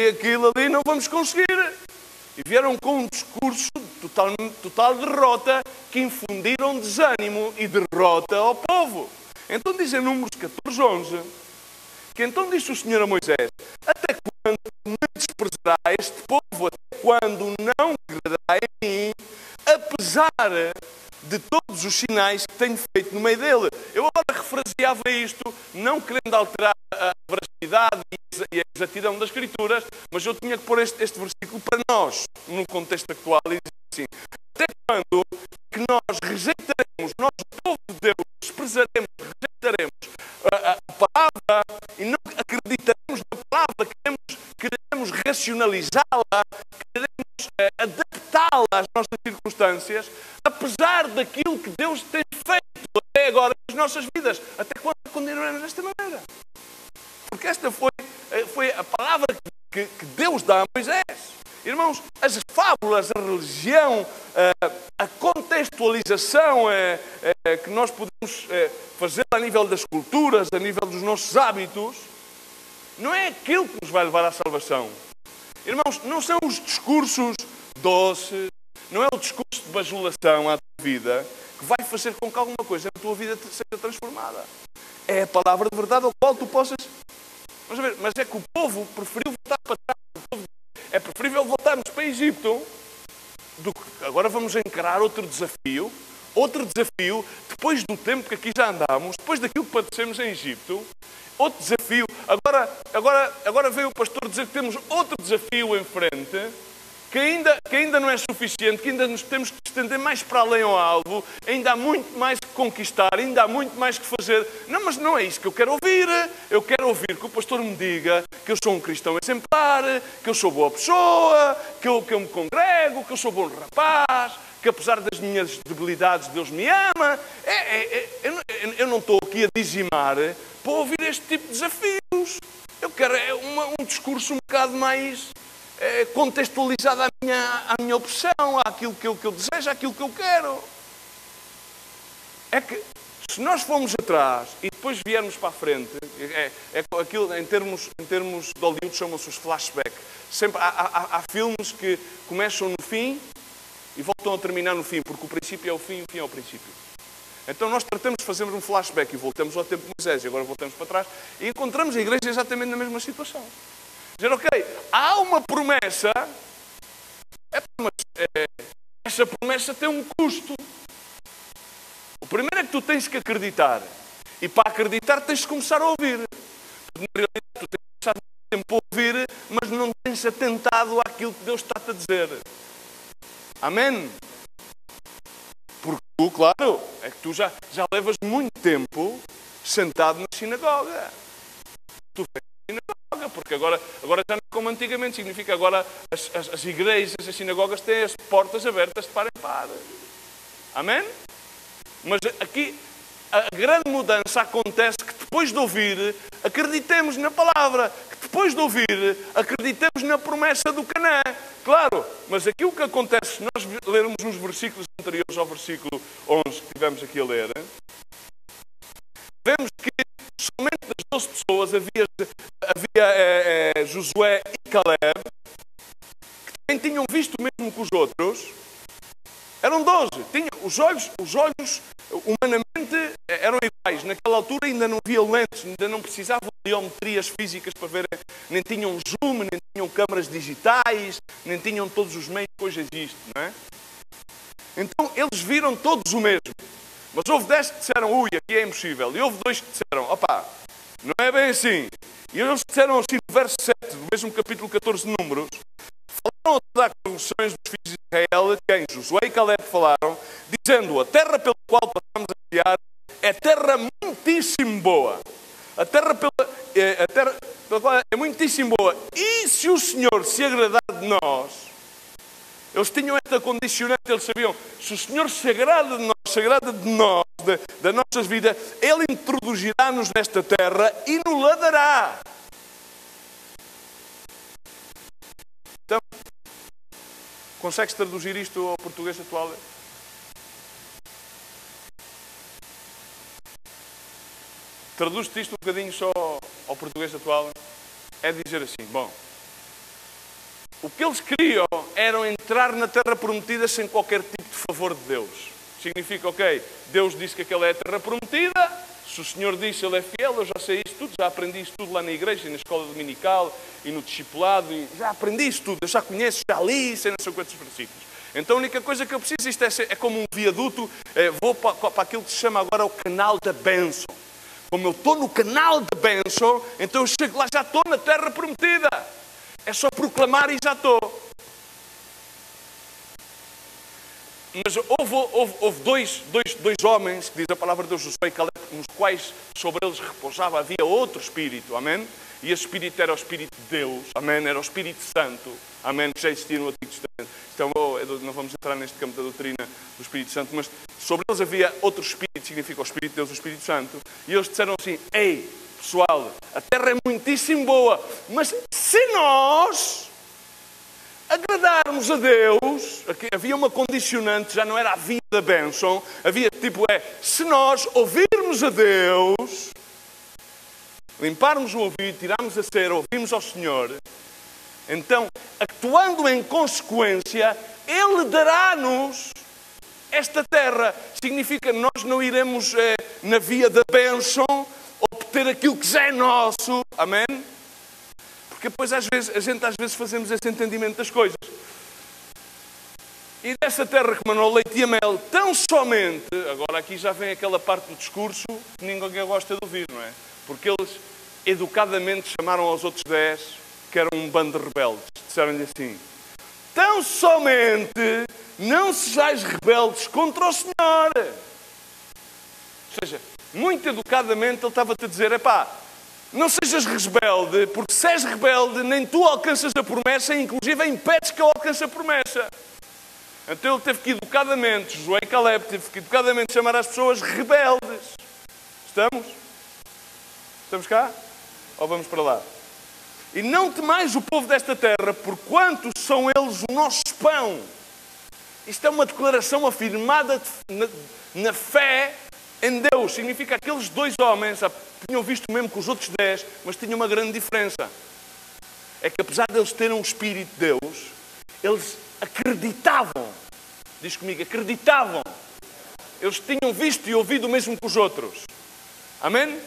Aquilo ali não vamos conseguir. E vieram com um discurso de total derrota que infundiram desânimo e derrota ao povo. Então diz em Números 14:11 que então disse o Senhor a Moisés, até quando me desprezará este povo? Até quando não creerá em mim, apesar de todos os sinais que tenho feito no meio dele? Eu agora refraseava isto, não querendo alterar a veracidade e a exatidão das Escrituras, mas eu tinha que pôr este versículo para nós, no contexto atual, e dizer assim, até quando que nós rejeitaremos, nós, o povo de Deus, desprezaremos, rejeitaremos a palavra e não acreditaremos na palavra, queremos racionalizá-la, queremos adaptá-la às nossas circunstâncias, apesar daquilo que Deus tem feito até agora nas nossas vidas. Até quando continuaremos desta maneira? Porque esta foi a palavra que Deus dá a Moisés. Irmãos, as fábulas, a religião, a contextualização que nós podemos fazer a nível das culturas, a nível dos nossos hábitos, não é aquilo que nos vai levar à salvação. Irmãos, não são os discursos doces, não é o discurso de bajulação à tua vida que vai fazer com que alguma coisa na tua vida seja transformada. É a palavra de verdade ao qual tu possas... Vamos ver, mas é que o povo preferiu voltar para trás. É preferível voltarmos para Egito do que agora vamos encarar outro desafio, depois do tempo que aqui já andámos, depois daquilo que padecemos em Egito, outro desafio. Agora veio o pastor dizer que temos outro desafio em frente, que ainda não é suficiente, que ainda nos temos que estender mais para além ao alvo, ainda há muito mais que conquistar, ainda há muito mais que fazer. Não, mas não é isso que eu quero ouvir. Eu quero ouvir que o pastor me diga que eu sou um cristão exemplar, que eu sou boa pessoa, que eu me congrego, que eu sou bom rapaz, que apesar das minhas debilidades Deus me ama. Eu não estou aqui a dizimar para ouvir este tipo de desafios. Eu quero um discurso um bocado mais contextualizado à minha opção, àquilo que eu desejo, àquilo que eu quero. É que se nós formos atrás e depois viermos para a frente, aquilo, em termos de Hollywood chamam-se os flashbacks. Sempre há filmes que começam no fim e voltam a terminar no fim, porque o princípio é o fim e o fim é o princípio. Então nós tratamos de fazer um flashback e voltamos ao tempo de Moisés e agora voltamos para trás e encontramos a igreja exatamente na mesma situação. Dizer, ok, há uma promessa, mas essa promessa tem um custo. O primeiro é que tu tens que acreditar. E para acreditar tens de começar a ouvir. Na realidade tu tens que começar a tempo a ouvir, mas não tens atentado àquilo que Deus está a dizer. Amém? Porque tu, claro, é que tu já levas muito tempo sentado na sinagoga. Tu vens na sinagoga, porque agora já não é como antigamente, significa agora as igrejas, as sinagogas têm as portas abertas de par em par. Amém? Mas aqui a grande mudança acontece que depois de ouvir, acreditemos na palavra. Que depois de ouvir, acreditemos na promessa do Canaã. Claro, mas aqui o que acontece, se nós lermos uns versículos anteriores ao versículo 11 que estivemos aqui a ler, vemos que somente das 12 pessoas havia Josué e Caleb, que também tinham visto o mesmo que os outros. Eram 12. Os olhos humanamente eram iguais. Naquela altura ainda não havia lentes, ainda não precisavam de geometrias físicas para ver. Nem tinham zoom, nem tinham câmaras digitais, nem tinham todos os meios que hoje existe, não é? Então eles viram todos o mesmo. Mas houve 10 que disseram, ui, aqui é impossível. E houve 2 que disseram, opá, não é bem assim. E eles disseram assim no verso 7, do mesmo capítulo 14 de Números, falaram a todas as congregações dos filhos de Israel, quem Josué e Caleb falaram, dizendo, a terra pela qual passamos a guiar é terra muitíssimo boa. A terra pela qual é muitíssimo boa. E se o Senhor se agradar de nós, eles tinham esta condicionante, eles sabiam, se o Senhor se agrada de nós, das nossas vidas, Ele introduzirá-nos nesta terra e nos la dará. Então, consegues traduzir isto ao português atual? Traduz-te isto um bocadinho só ao português atual? É dizer assim, bom, o que eles queriam era entrar na terra prometida sem qualquer tipo de favor de Deus. Significa, ok, Deus disse que aquela é a terra prometida, se o Senhor disse Ele é fiel, eu já sei isso tudo, já aprendi isso tudo lá na igreja, na escola dominical e no discipulado, e já aprendi isso tudo, eu já conheço, já li, sei não sei quantos versículos. Então a única coisa que eu preciso, isto é como um viaduto, vou para aquilo que se chama agora o canal da bênção. Como eu estou no canal da bênção, então eu chego lá, já estou na terra prometida. É só proclamar e já estou. Mas houve dois homens, que diz a palavra de Deus, Josué e Caleb, nos quais sobre eles repousava, havia outro Espírito, amém? E esse Espírito era o Espírito de Deus, amém? Era o Espírito Santo, amém? Que já existia no Antigo Testamento. Então, não vamos entrar neste campo da doutrina do Espírito Santo, mas sobre eles havia outro Espírito, significa o Espírito de Deus, o Espírito Santo. E eles disseram assim, ei, pessoal, a terra é muitíssimo boa, mas se nós agradarmos a Deus, aqui havia uma condicionante, já não era a vida da bênção, havia tipo, se nós ouvirmos a Deus, limparmos o ouvido, tirarmos a cera, ouvirmos ao Senhor, então, actuando em consequência, Ele dará-nos esta terra. Significa que nós não iremos na via da bênção obter aquilo que já é nosso. Amém? Porque depois a gente às vezes fazemos esse entendimento das coisas. E dessa terra que manou leite e mel, tão somente, agora aqui já vem aquela parte do discurso que ninguém gosta de ouvir, não é? Porque eles educadamente chamaram aos outros 10 que eram um bando de rebeldes. Disseram-lhe assim, tão somente não sejais rebeldes contra o Senhor. Ou seja, muito educadamente ele estava-te a dizer, não sejas rebelde, porque se és rebelde, nem tu alcanças a promessa e inclusive impedes que eu alcance a promessa. Então ele teve que educadamente, Josué e Caleb, teve que educadamente chamar as pessoas rebeldes. Estamos? Estamos cá? Ou vamos para lá? E não temais o povo desta terra, porquanto são eles o nosso pão. Isto é uma declaração afirmada na fé em Deus. Significa que aqueles 2 homens tinham visto o mesmo que os outros 10, mas tinham uma grande diferença. É que apesar de eles terem um Espírito de Deus, eles acreditavam. Diz comigo, acreditavam. Eles tinham visto e ouvido o mesmo que os outros. Amém?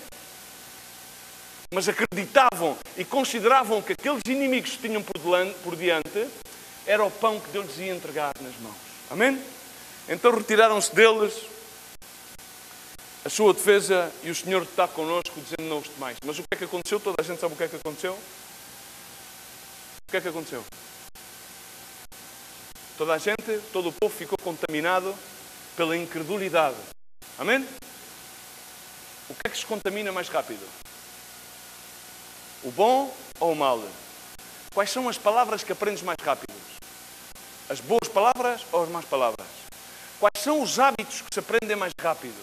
Mas acreditavam e consideravam que aqueles inimigos que tinham por diante era o pão que Deus lhes ia entregar nas mãos. Amém? Então retiraram-se deles a sua defesa e o Senhor está connosco dizendo não os temais. Mas o que é que aconteceu? Toda a gente sabe o que é que aconteceu? O que é que aconteceu? Toda a gente, todo o povo ficou contaminado pela incredulidade. Amém? O que é que se contamina mais rápido? O bom ou o mal? Quais são as palavras que aprendes mais rápido? As boas palavras ou as más palavras? Quais são os hábitos que se aprendem mais rápido?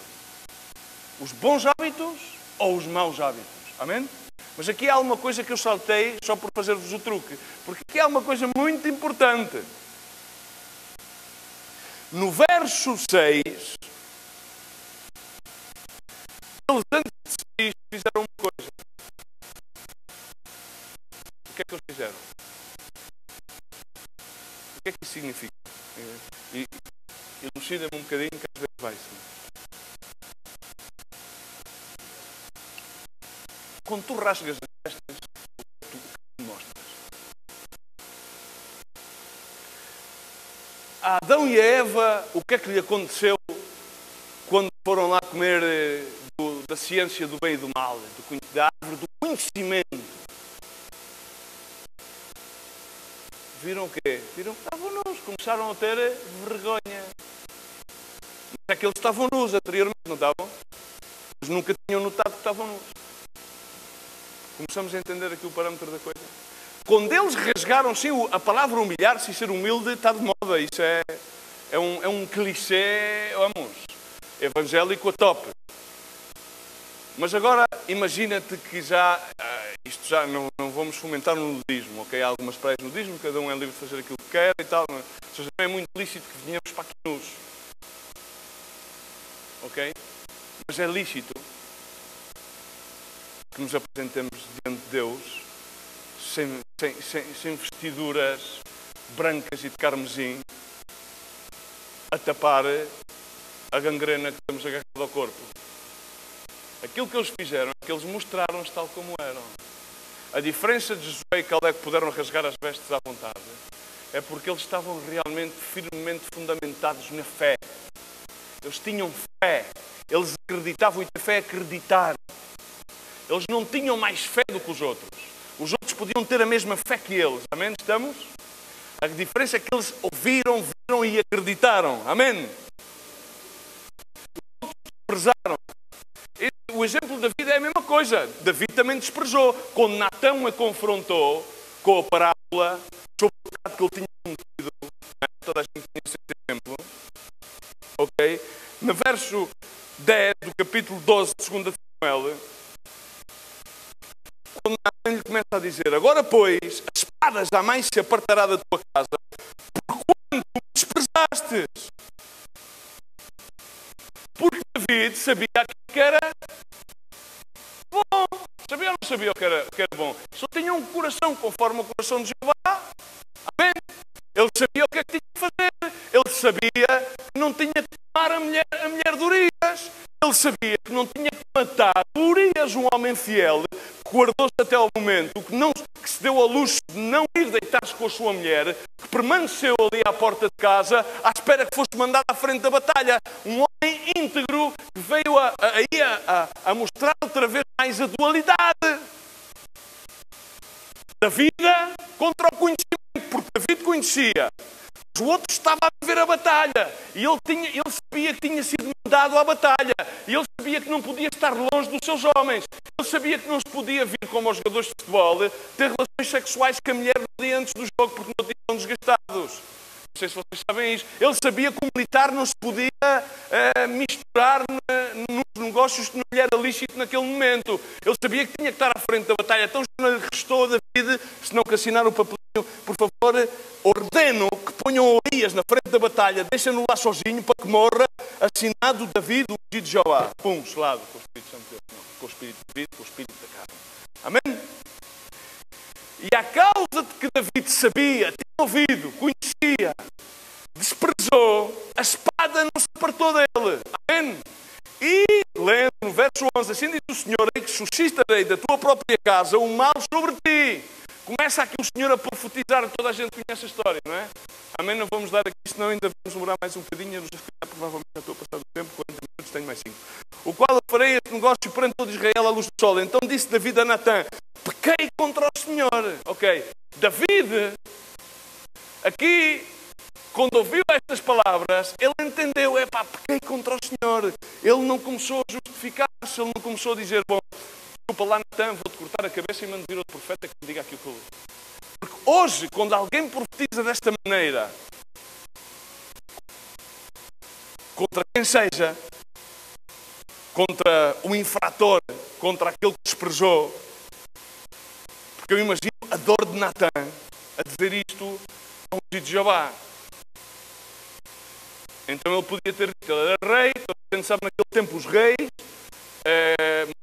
Os bons hábitos ou os maus hábitos? Amém? Mas aqui há uma coisa que eu saltei só por fazer-vos o truque. Porque aqui há uma coisa muito importante. No verso 6, eles antes de sair fizeram uma coisa. O que é que eles fizeram? O que é que isso significa? E elucida-me um bocadinho que às vezes vai-se. Quando tu rasgas as vestes, tu mostras. A Adão e a Eva, o que é que lhe aconteceu quando foram lá comer da ciência do bem e do mal, da árvore do conhecimento? Viram o quê? Viram que estavam nus, começaram a ter vergonha. Mas é que eles estavam nus anteriormente, não estavam? Eles nunca tinham notado que estavam nus. Começamos a entender aqui o parâmetro da coisa. Quando eles rasgaram, sim, a palavra humilhar-se e ser humilde está de moda. Isso é um clichê, vamos, evangélico a top. Mas agora, imagina-te que isto já não vamos fomentar no nudismo, ok? Há algumas praias de nudismo, cada um é livre de fazer aquilo que quer e tal. Ou seja, não é muito lícito que venhamos para aqui nus. Ok? Mas é lícito que nos apresentemos diante de Deus sem vestiduras brancas e de carmesim a tapar a gangrena que temos agarrado ao corpo. Aquilo que eles fizeram é que eles mostraram-se tal como eram. A diferença de Josué e Caleb que puderam rasgar as vestes à vontade é porque eles estavam realmente firmemente fundamentados na fé. Eles tinham fé. Eles acreditavam, e ter fé é acreditar. Eles não tinham mais fé do que os outros. Os outros podiam ter a mesma fé que eles. Amém? Estamos? A diferença é que eles ouviram, viram e acreditaram. Amém? Os outros desprezaram. O exemplo da vida é a mesma coisa. David também desprezou. Quando Natão a confrontou com a parábola sobre o pecado que ele tinha cometido, toda a gente conhece esse exemplo. Ok? No verso 10 do capítulo 12 de 2 Samuel, quando Natão lhe começa a dizer: agora, pois, a espada jamais se apartará da tua casa, porquanto me desprezastes. Porque David sabia que era bom. Sabia ou não sabia o que era bom? Só tinha um coração conforme o coração de Jeová. Amém? Ele sabia o que é que tinha que fazer. Ele sabia que não tinha que tomar a mulher de Urias. Ele sabia que não tinha que matar Urias, um homem fiel, que guardou-se até ao momento, que se deu ao luxo de não ir deitar-se com a sua mulher, que permaneceu ali à porta de casa, à espera que fosse mandado à frente da batalha. Um homem íntegro que veio a mostrar outra vez mais a dualidade da vida contra o conhecimento, porque David conhecia. O outro estava a viver a batalha e ele sabia que tinha sido mandado à batalha e ele sabia que não podia estar longe dos seus homens. Ele sabia que não se podia vir como os jogadores de futebol ter relações sexuais com a mulher no dia antes do jogo porque não tinham desgastados. Não sei se vocês sabem isso. Ele sabia que o militar não se podia misturar nos negócios que não lhe era lícito naquele momento. Ele sabia que tinha que estar à frente da batalha. Então não lhe restou a David, se não que assinar o papelinho, por favor, ordeno que ponham Urias na frente da batalha, deixa-no lá sozinho para que morra, assinado David, o ungido de Jeová. Pum, selado com o Espírito Santo de Deus. Não, com o Espírito de David, com o Espírito da carne. Amém? E à causa de que David sabia, tinha ouvido, conhecia, desprezou, a espada não se apartou dele. Amém? E, lendo no verso 11, assim diz o Senhor, aí que suscitarei da tua própria casa o mal sobre ti. Começa aqui o Senhor a profetizar, toda a gente conhece a história, não é? Amém? Não vamos dar aqui, senão ainda vamos demorar mais um bocadinho, provavelmente já estou a passar do tempo, 40 minutos, tenho mais 5. O qual eu farei este negócio perante todo Israel à luz do sol. Então disse David a Natã, pequei contra o Senhor. Ok, David, aqui, quando ouviu estas palavras, ele entendeu, pequei contra o Senhor. Ele não começou a justificar-se, ele não começou a dizer, bom, desculpa lá Natã, vou-te cortar a cabeça e mando vir outro profeta que me diga aquilo que eu... Porque hoje, quando alguém profetiza desta maneira, contra quem seja, contra o infrator, contra aquele que desprezou, porque eu imagino a dor de Natã a dizer isto ao ungido de Jeová. Então ele podia ter dito, ele era rei, toda a gente sabe naquele tempo os reis,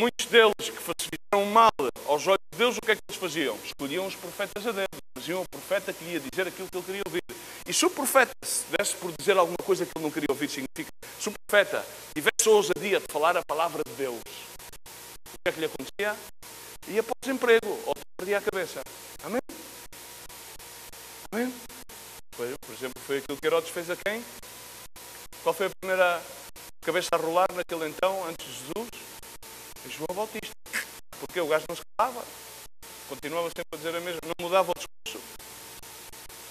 muitos deles que fizeram mal aos olhos de Deus, o que é que eles faziam? Escolhiam os profetas a Deus, faziam o profeta que lhe ia dizer aquilo que ele queria ouvir. E se o profeta se desse por dizer alguma coisa que ele não queria ouvir, significa, se o profeta tivesse a ousadia de falar a palavra de Deus, o que é que lhe acontecia? Ia para o desemprego, ou perdia a cabeça. Amém? Amém? Por exemplo, foi aquilo que Herodes fez a quem? Qual foi a primeira cabeça a rolar naquele então, antes de Jesus? João Bautista. Porque o gajo não se calava. Continuava sempre a dizer a mesma. Não mudava o discurso.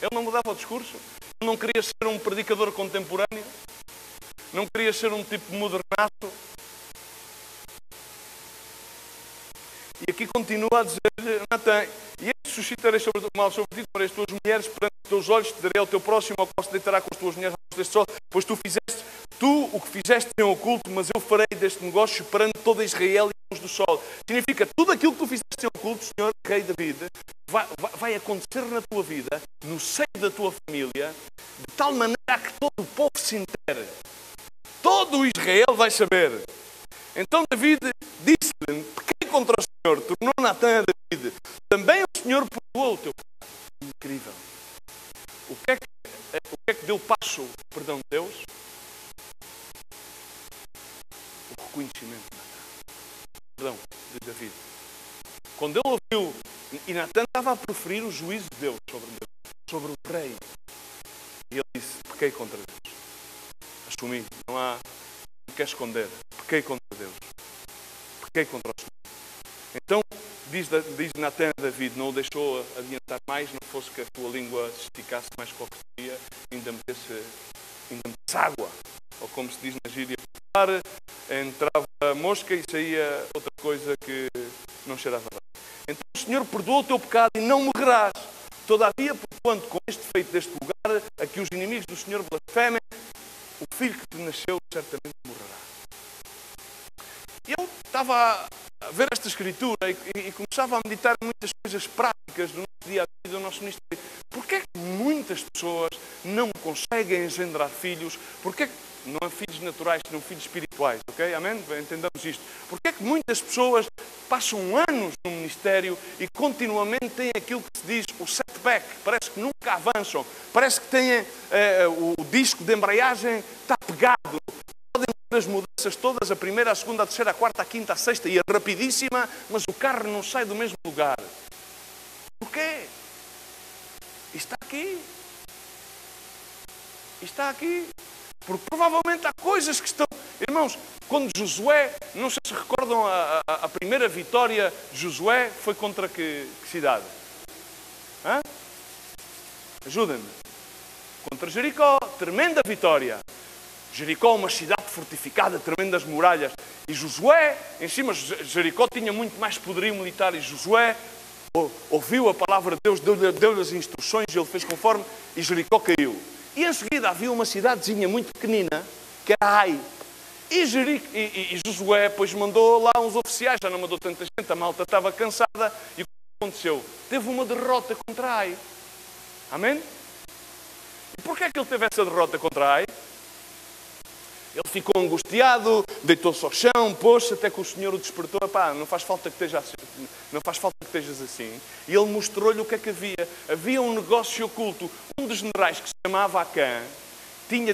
Ele não mudava o discurso. Ele não queria ser um predicador contemporâneo. Não queria ser um tipo modernato. E aqui continua a dizer Natã, e eu suscitarei sobre o mal sobre ti, para as tuas mulheres, perante os teus olhos, te darei ao teu próximo, ao qual se deitará com as tuas mulheres deste sol, pois tu o que fizeste em oculto, mas eu farei deste negócio perante toda Israel e a luz do sol. Significa, tudo aquilo que tu fizeste em oculto, Senhor, Rei David, vai acontecer na tua vida, no seio da tua família, de tal maneira que todo o povo se intere. Todo o Israel vai saber. Então David disse-lhe, pequei contra o Senhor, tornou Natã a David, também o Senhor perdoou o teu pecado. Incrível. O que é que deu passo ao perdão de Deus? O reconhecimento de Natã. Perdão, de David. Quando ele ouviu, e Natã estava a proferir o juízo de Deus sobre o rei. E ele disse, pequei contra Deus. Assumi, não quer esconder. Pequei contra Deus. Pequei contra o Senhor. Então, diz Natã a David, não o deixou adiantar mais, não fosse que a tua língua se esticasse mais qualquer dia, ainda metesse água. Ou como se diz na gíria, entrava mosca e saía outra coisa que não cheirava bem. Então o Senhor perdoou o teu pecado e não morrerás. Todavia, porquanto com este feito deste lugar, a que os inimigos do Senhor blasfemem, o filho que te nasceu certamente morrerá. E eu estava a ver esta escritura e começava a meditar em muitas coisas práticas do nosso dia a dia, do nosso ministério. Porquê é que muitas pessoas não conseguem engendrar filhos? Porquê que não há filhos naturais, senão filhos espirituais, ok? Amém? Entendamos isto. Porquê é que muitas pessoas passam anos no ministério e continuamente têm aquilo que se diz o setback? Parece que nunca avançam. Parece que têm o disco de embreagem está pegado. Podem ter as mudanças todas, a primeira, a segunda, a terceira, a quarta, a quinta, a sexta, e é rapidíssima, mas o carro não sai do mesmo lugar. Porquê? Está aqui. Está aqui. Porque provavelmente há coisas que estão... Irmãos, quando Josué, não sei se recordam a primeira vitória de Josué, foi contra que cidade? Hã? Ajudem-me. Contra Jericó, tremenda vitória. Jericó, uma cidade fortificada, tremendas muralhas. E Josué, em cima, Jericó tinha muito mais poderio militar. E Josué ouviu a palavra de Deus, deu-lhe as instruções, ele fez conforme, e Jericó caiu. E em seguida havia uma cidadezinha muito pequenina, que era Ai. E Josué depois mandou lá uns oficiais, já não mandou tanta gente, a malta estava cansada. E o que aconteceu? Teve uma derrota contra Ai. Amém? E porquê é que ele teve essa derrota contra Ai? Ele ficou angustiado, deitou-se ao chão, pôs-se, até que o Senhor o despertou. Epá, não faz falta que estejas assim. Não faz falta que estejas assim. E ele mostrou-lhe o que é que havia. Havia um negócio oculto. Um dos generais, que se chamava Acã,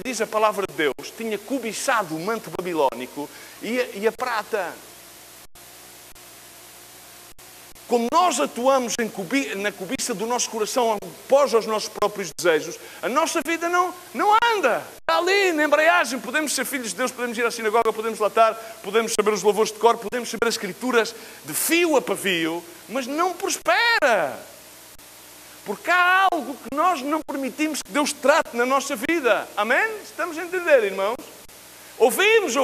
diz a palavra de Deus, tinha cobiçado o manto babilónico e a prata. Como nós atuamos na cobiça do nosso coração após os nossos próprios desejos, a nossa vida não anda. Está ali na embreagem. Podemos ser filhos de Deus, podemos ir à sinagoga, podemos latar, podemos saber os louvores de cor, podemos saber as escrituras de fio a pavio, mas não prospera. Porque há algo que nós não permitimos que Deus trate na nossa vida. Amém? Estamos a entender, irmãos? Ouvimos,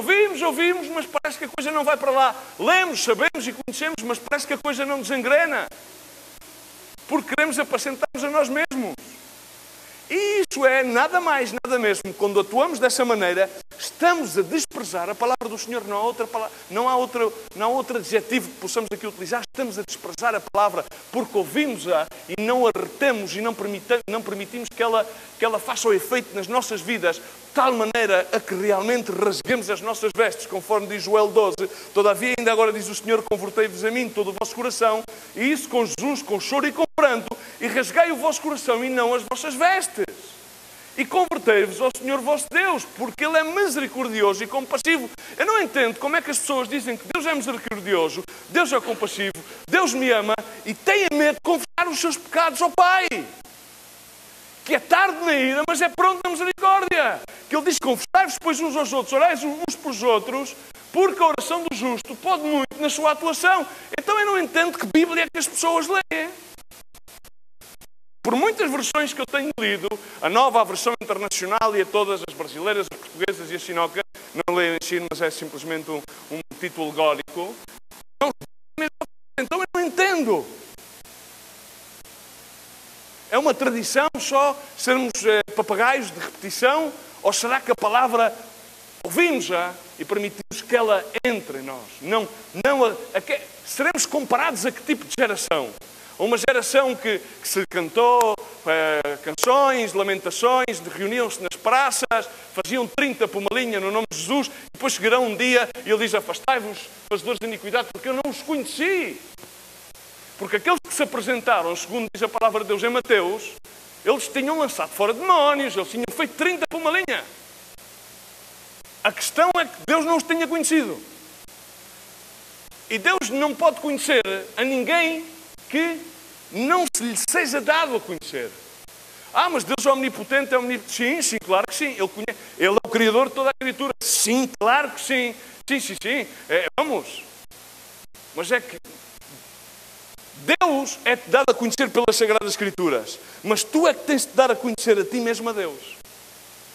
mas parece que a coisa não vai para lá. Lemos, sabemos e conhecemos, mas parece que a coisa não nos engrena. Porque queremos apacentar-nos a nós mesmos. E isso é nada mais, nada mesmo. Quando atuamos dessa maneira, estamos a desprezar a palavra do Senhor. Não há outro adjetivo que possamos aqui utilizar. Estamos a desprezar a palavra porque ouvimos-a e não a retemos e não permitimos que ela faça o efeito nas nossas vidas, de tal maneira a que realmente rasguemos as nossas vestes, conforme diz Joel 12. Todavia, ainda agora diz o Senhor, convertei-vos a mim todo o vosso coração, e isso com Jesus, com choro e com pranto, e rasgai o vosso coração e não as vossas vestes. E convertei-vos ao Senhor vosso Deus, porque Ele é misericordioso e compassivo. Eu não entendo como é que as pessoas dizem que Deus é misericordioso, Deus é compassivo, Deus me ama, e têm medo de confessar os seus pecados ao Pai. Que é tarde na ira, mas é pronto na misericórdia. Que Ele diz, confessai-vos, pois, uns aos outros, orais uns pelos outros, porque a oração do justo pode muito na sua atuação. Então eu não entendo que Bíblia é que as pessoas leem. Por muitas versões que eu tenho lido, a nova, a versão internacional e a todas as brasileiras, as portuguesas e a sinoca, não leio em si, mas é simplesmente um título alegórico. Então eu não entendo. É uma tradição só sermos papagaios de repetição? Ou será que a palavra ouvimos-a e permitimos que ela entre em nós? Seremos comparados a que tipo de geração? A uma geração que se cantou canções, lamentações, reuniam-se nas praças, faziam 30 por uma linha no nome de Jesus, e depois chegará um dia e Ele diz, afastai-vos, fazedores de iniquidade, porque eu não os conheci. Porque aqueles que se apresentaram, segundo diz a palavra de Deus em Mateus, eles tinham lançado fora demónios, eles tinham feito 30 por uma linha. A questão é que Deus não os tinha conhecido. E Deus não pode conhecer a ninguém que não se lhe seja dado a conhecer. Mas Deus é omnipotente, é omnipotente. Sim, claro que sim. Ele é o Criador de toda a criatura. Sim, claro que sim. Sim. Vamos. Mas é que Deus é-te dado a conhecer pelas Sagradas Escrituras. Mas tu é que tens-te dar a conhecer a ti mesmo a Deus.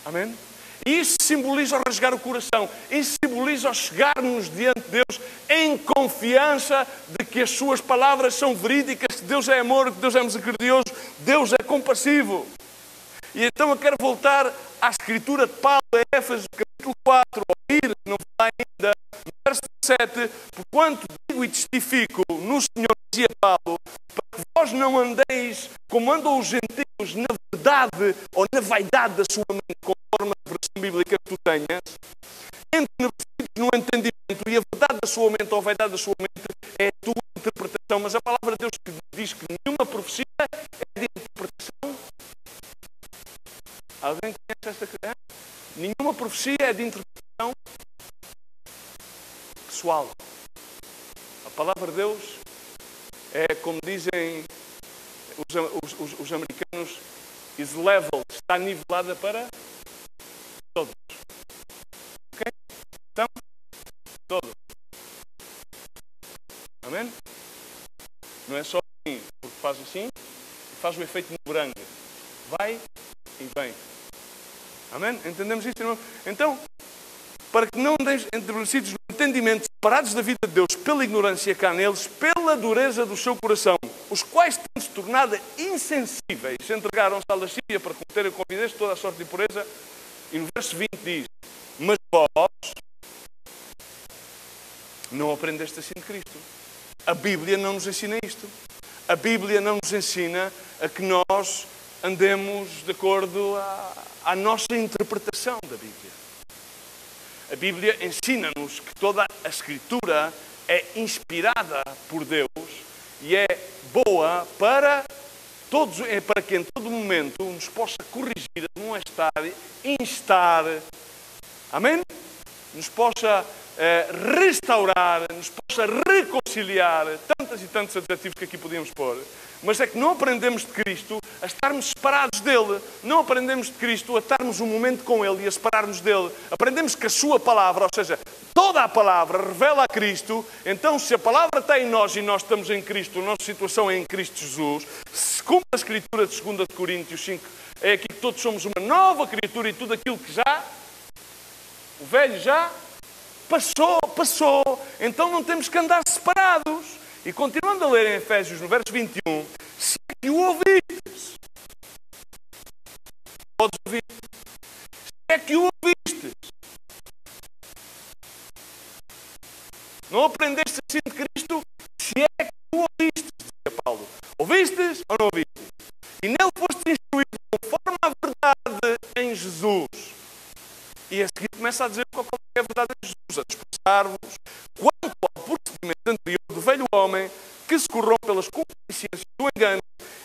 Amém? E isso simboliza o rasgar o coração. Isso simboliza o chegarmos diante de Deus em confiança de que as suas palavras são verídicas, que Deus é amor, que Deus é misericordioso, Deus é compassivo. E então eu quero voltar à Escritura de Paulo, em Éfesos, capítulo 4, ao ir, não vai ainda, no verso 7, porquanto digo e testifico no Senhor, dizia Paulo, para que vós não andeis como andam os gentios na verdade ou na vaidade da sua mente, conforme a versão bíblica que tu tenhas, entre no entendimento, e a verdade da sua mente ou a vaidade da sua mente é a tua interpretação. Mas a palavra de Deus diz que nenhuma profecia é de interpretação. Alguém conhece esta questão? Nenhuma profecia é de interpretação pessoal. A palavra de Deus é, como dizem os americanos, is level, está nivelada para todos. Ok? Então, todos. Amém? Não é só assim, porque faz assim e faz o efeito no branco. vai e vem. Amém? Entendemos isto, irmão? Então, para que não andem entenebrecidos no entendimento, separados da vida de Deus pela ignorância que há neles, pela dureza do seu coração, os quais, tendo-se tornado insensíveis, entregaram-se à lascívia para cometerem com avidez toda a sorte de impureza. E no verso 20 diz: mas vós não aprendeste assim de Cristo. A Bíblia não nos ensina isto. A Bíblia não nos ensina a que nós andemos de acordo à nossa interpretação da Bíblia. A Bíblia ensina-nos que toda a Escritura é inspirada por Deus e é boa para todos, para que em todo momento nos possa corrigir, amoestar, instar, amém? Nos possa restaurar, nos possa reconciliar, tantas e tantos adjetivos que aqui podíamos pôr. Mas é que não aprendemos de Cristo a estarmos separados dele. Não aprendemos de Cristo a estarmos um momento com ele e a separar-nos dele. Aprendemos que a sua palavra, ou seja, toda a palavra revela a Cristo. Então, se a palavra está em nós e nós estamos em Cristo, a nossa situação é em Cristo Jesus, segundo a Escritura de 2 Coríntios 5, é aqui que todos somos uma nova criatura e tudo aquilo que já, o velho já passou. Então não temos que andar separados. E continuando a ler em Efésios, no verso 21, se é que o ouvistes, podes ouvir, se é que o ouvistes, não aprendeste assim de Cristo, se é que o ouvistes, dizia Paulo. Ouvistes ou não ouvistes? E nele foste instruído conforme a verdade em Jesus. E a seguir começa a dizer qual é a verdade em Jesus, a dispersar-vos quanto ao procedimento anterior do velho homem que se corrompe pelas concupiscências do engano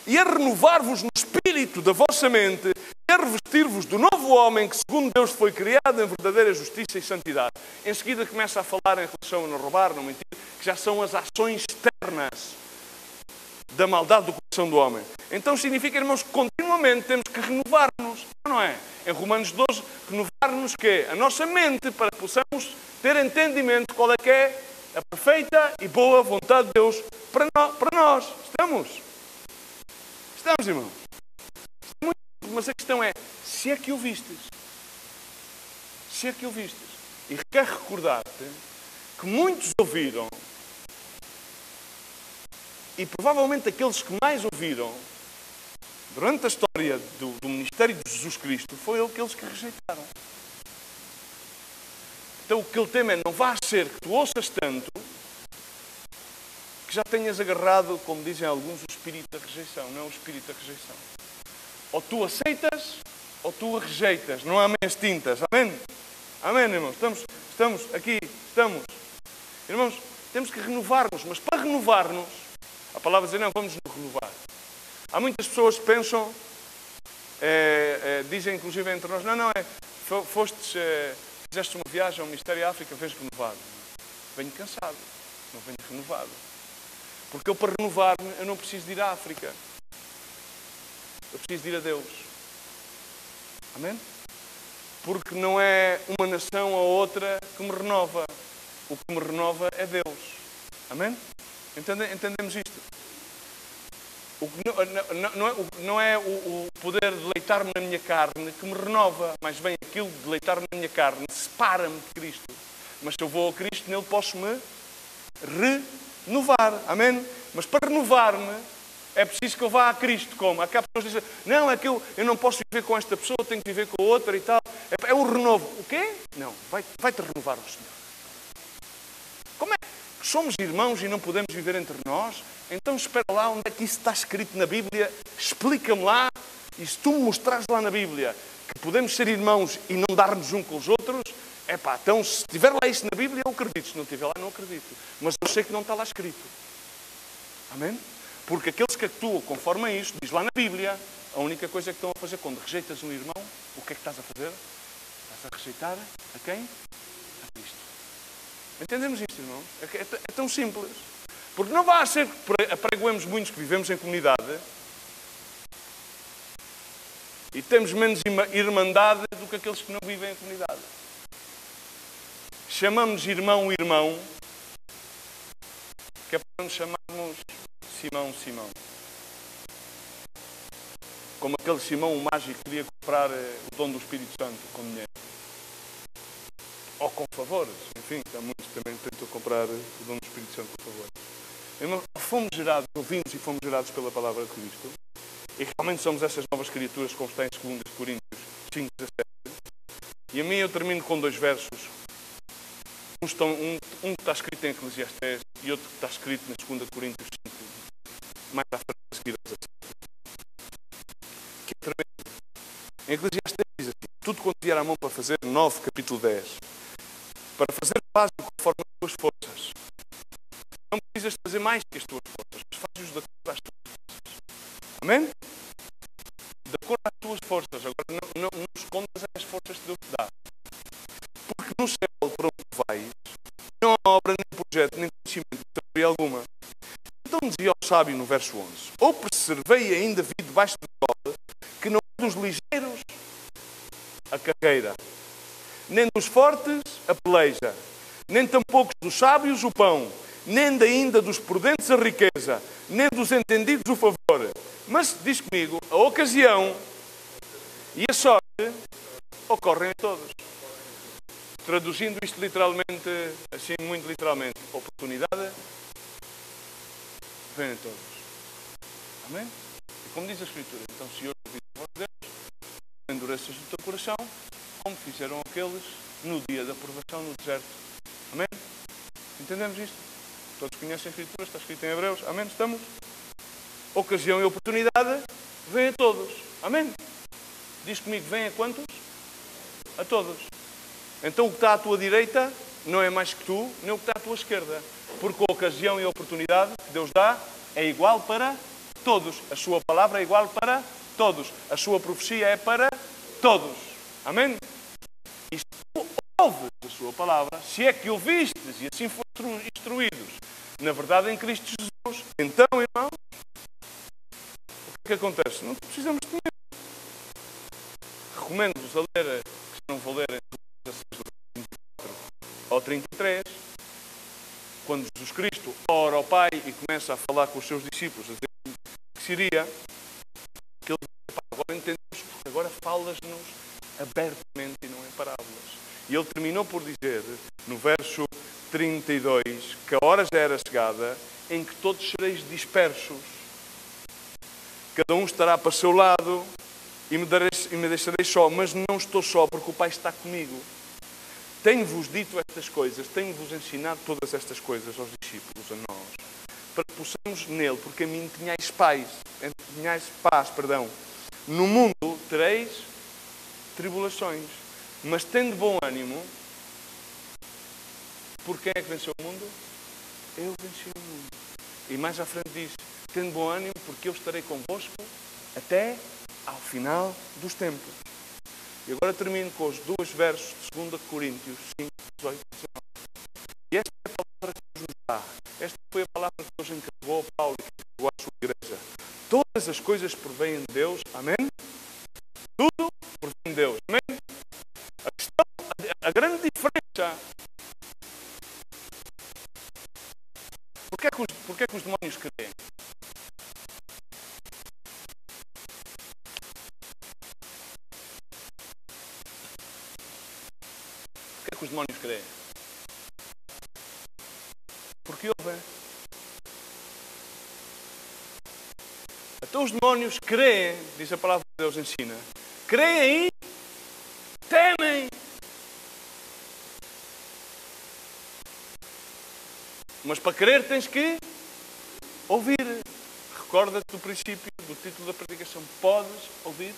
e a renovar-vos no espírito da vossa mente e a revestir-vos do novo homem que segundo Deus foi criado em verdadeira justiça e santidade. Em seguida começa a falar em relação a não roubar, não mentir, que já são as ações externas da maldade do coração do homem. Então significa, irmãos, que continuamente temos que renovar-nos, não é? Em Romanos 12, renovar-nos quê? A nossa mente, para que possamos ter entendimento de qual é que é a perfeita e boa vontade de Deus para nós. Estamos, irmãos. Mas a questão é, se é que o vistes? Se é que o vistes? E quero recordar-te que muitos ouviram, e provavelmente aqueles que mais ouviram durante a história do ministério de Jesus Cristo, foi aqueles que rejeitaram. Então o que ele teme é, não vá ser que tu ouças tanto que já tenhas agarrado, como dizem alguns, o espírito da rejeição. Não é o espírito da rejeição. Ou tu aceitas, ou tu a rejeitas. Não há meias tintas. Amém? Amém, irmãos? Estamos aqui. Irmãos, temos que renovar-nos. Mas para renovar-nos, a palavra diz, não, vamos nos renovar. Há muitas pessoas que pensam, dizem inclusive entre nós, fizeste uma viagem ao Ministério da África, vens renovado. Venho cansado, não venho renovado. Porque eu, para renovar-me, eu não preciso de ir à África. Eu preciso de ir a Deus. Amém? Porque não é uma nação ou outra que me renova. O que me renova é Deus. Amém? Entendemos isto? Não é o poder de deleitar-me na minha carne que me renova, mas bem aquilo de deleitar-me na minha carne separa-me de Cristo. Mas se eu vou a Cristo, nele posso-me renovar. Amém? Mas para renovar-me, é preciso que eu vá a Cristo. Como? Há pessoas que dizem, não, é que eu não posso viver com esta pessoa, tenho que viver com a outra e tal. É o renovo. O quê? Não, vai-te renovar o Senhor. Como é que somos irmãos e não podemos viver entre nós? Então espera lá, onde é que isso está escrito na Bíblia? Explica-me lá. E se tu me mostrares lá na Bíblia que podemos ser irmãos e não dar-nos um com os outros, então se tiver lá isso na Bíblia, eu acredito. Se não tiver lá, não acredito. Mas eu sei que não está lá escrito. Amém? Porque aqueles que atuam conforme a isto, diz lá na Bíblia, a única coisa que estão a fazer quando rejeitas um irmão, o que é que estás a fazer? Estás a rejeitar a quem? A Cristo. Entendemos isto, irmãos? É tão simples. Porque não vai ser que apregoemos muitos que vivemos em comunidade e temos menos irmandade do que aqueles que não vivem em comunidade. Chamamos irmão, que é para nos chamarmos Simão. Como aquele Simão, o mágico, que queria comprar o dom do Espírito Santo com dinheiro. Ou com favores. Enfim, há muitos que também tentam comprar o dom do Espírito Santo com favores. Irmão, fomos gerados, ouvimos e fomos gerados pela palavra de Cristo. E realmente somos essas novas criaturas, como está em 2 Coríntios 5:17. E a mim eu termino com 2 versos. Um que está escrito em Eclesiastes e outro que está escrito na 2 Coríntios 5. Mais à frente, a seguir aos que é tremendo. Em Eclesiastes diz assim: tudo quanto vier à mão para fazer, 9, capítulo 10. Para fazer faz-o conforme as tuas forças. Não precisas fazer mais que as tuas forças, mas faz-os de acordo às tuas forças. Amém? De acordo às tuas forças. Agora não escondas as forças que Deus te dá. Porque no céu para onde vais, não há obra, nem projeto, nem conhecimento de sabedoria alguma. Então dizia ao sábio no verso 11: ou preservei ainda vi debaixo do sol, que não é dos ligeiros a carreira, nem dos fortes a peleja, nem tampouco dos sábios o pão, nem ainda dos prudentes a riqueza, nem dos entendidos o favor. Mas, diz comigo, a ocasião e a sorte ocorrem a todos. Traduzindo isto literalmente, assim muito literalmente, oportunidade vem a todos. Amém? E como diz a Escritura, então se hoje ouvis a voz de Deus, não endureças o teu coração, como fizeram aqueles no dia da provação no deserto. Amém? Entendemos isto? Todos conhecem a Escritura, está escrito em Hebreus. Amém? Estamos? Ocasião e oportunidade vêm a todos. Amém? Diz comigo, vêm a quantos? A todos. Então o que está à tua direita não é mais que tu, nem o que está à tua esquerda. Porque a ocasião e a oportunidade que Deus dá é igual para todos. A sua palavra é igual para todos. A sua profecia é para todos. Amém? E se tu ouves a sua palavra, se é que ouvistes e assim foram instruídos, na verdade em Cristo Jesus, então, irmãos, o que acontece? Não precisamos de medo. Recomendo-vos a ler, que se não vou ler, em 24 ao 33, quando Jesus Cristo ora ao Pai e começa a falar com os seus discípulos, a dizer que seria, que ele diz: agora entendemos, porque agora falas-nos abertamente e não em parábolas. E ele terminou por dizer, no verso 32, que a hora já era chegada em que todos sereis dispersos. Cada um estará para o seu lado e me deixareis só. Mas não estou só, porque o Pai está comigo. Tenho-vos dito estas coisas, tenho-vos ensinado todas estas coisas aos discípulos, a nós, para que possamos nele, porque a mim tinhais paz. No mundo tereis tribulações, mas tende bom ânimo. Por quem é que venceu o mundo? Eu venci o mundo. E mais à frente diz: tende bom ânimo, porque eu estarei convosco até ao final dos tempos. E agora termino com os 2 versos de 2 Coríntios 5, 18 e 19. E esta é a palavra que Deus nos dá. Esta foi a palavra que Deus encarregou a Paulo e que encarregou à sua igreja. Todas as coisas provêm de Deus. Amém? Tudo provém de Deus. Amém? A grande diferença. Porquê que os demónios creem? Porquê que os demónios creem? Porque ouvem. Então os demónios creem, diz a palavra que Deus ensina, creem e temem. Mas para crer tens que ouvir. Recorda-te do princípio, do título da predicação. Podes ouvir?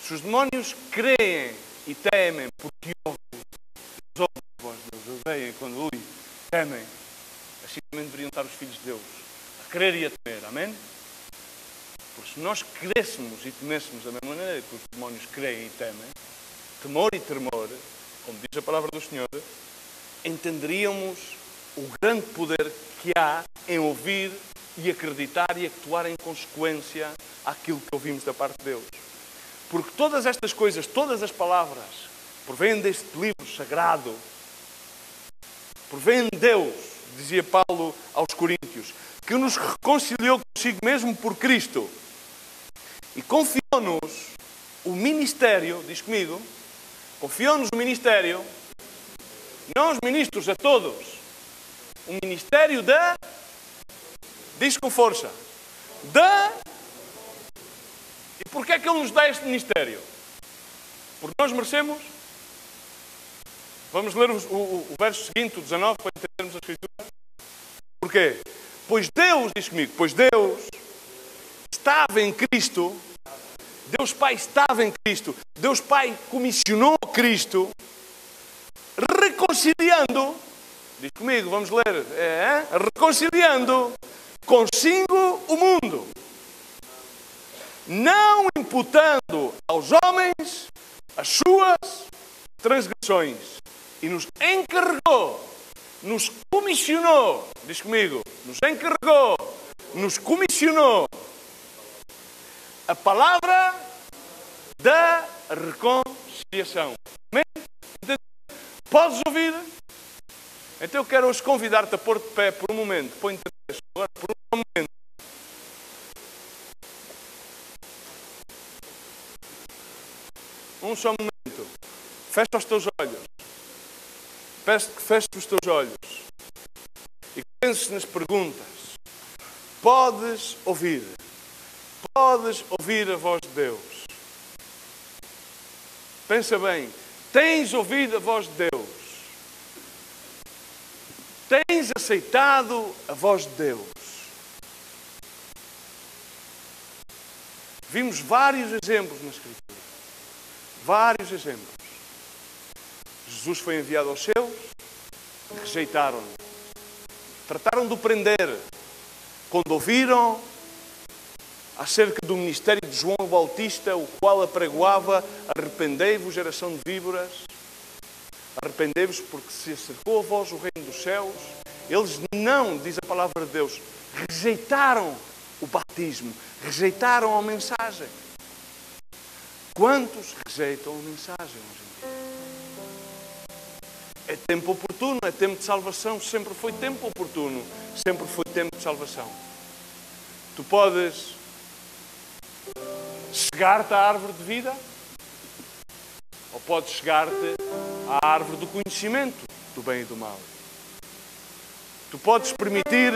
Se os demónios creem e temem porque ouvem, eles ouvem a voz de Deus, eles veem quando temem. Assim também deveriam estar os filhos de Deus, a crer e a temer. Amém? Porque se nós crescêssemos e temêssemos da mesma maneira que os demónios creem e temem, temor e tremor, como diz a palavra do Senhor, entenderíamos o grande poder que há em ouvir e acreditar e actuar em consequência àquilo que ouvimos da parte de Deus. Porque todas estas coisas, todas as palavras, provêm deste livro sagrado. Provêm de Deus, dizia Paulo aos Coríntios. que nos reconciliou consigo mesmo por Cristo e confiou-nos o ministério, diz comigo, confiou-nos o ministério, não os ministros, a todos, o ministério da, diz com força, da... E porquê é que Ele nos dá este ministério? Porque nós merecemos? Vamos ler o verso seguinte, o 19, para entendermos a Escritura. Porquê? Pois Deus, diz comigo, pois Deus estava em Cristo, Deus Pai estava em Cristo, Deus Pai comissionou Cristo, reconciliando, diz comigo, vamos ler, reconciliando consigo o mundo, não imputando aos homens as suas transgressões, e nos encarregou, nos comissionou, diz comigo, nos encarregou, nos comissionou a palavra da reconciliação. Amém? Podes ouvir? Então eu quero hoje convidar-te a pôr de pé por um momento. Põe-te de pé agora por um momento. Um só momento. Fecha os teus olhos. Peço que feches os teus olhos e que penses nas perguntas. Podes ouvir. Podes ouvir a voz de Deus. Pensa bem. Tens ouvido a voz de Deus? Tens aceitado a voz de Deus? Vimos vários exemplos na Escritura. Vários exemplos. Jesus foi enviado aos seus, rejeitaram-no. Trataram de o prender. Quando ouviram acerca do ministério de João o Bautista, o qual apregoava: arrependei-vos, geração de víboras, arrependei-vos porque se acercou a vós o reino dos céus. Eles não, diz a palavra de Deus, rejeitaram o batismo, rejeitaram a mensagem. Quantos rejeitam a mensagem hoje em dia? É tempo oportuno, é tempo de salvação, sempre foi tempo oportuno, sempre foi tempo de salvação. Tu podes chegar-te à árvore de vida ou podes chegar-te à árvore do conhecimento do bem e do mal. Tu podes permitir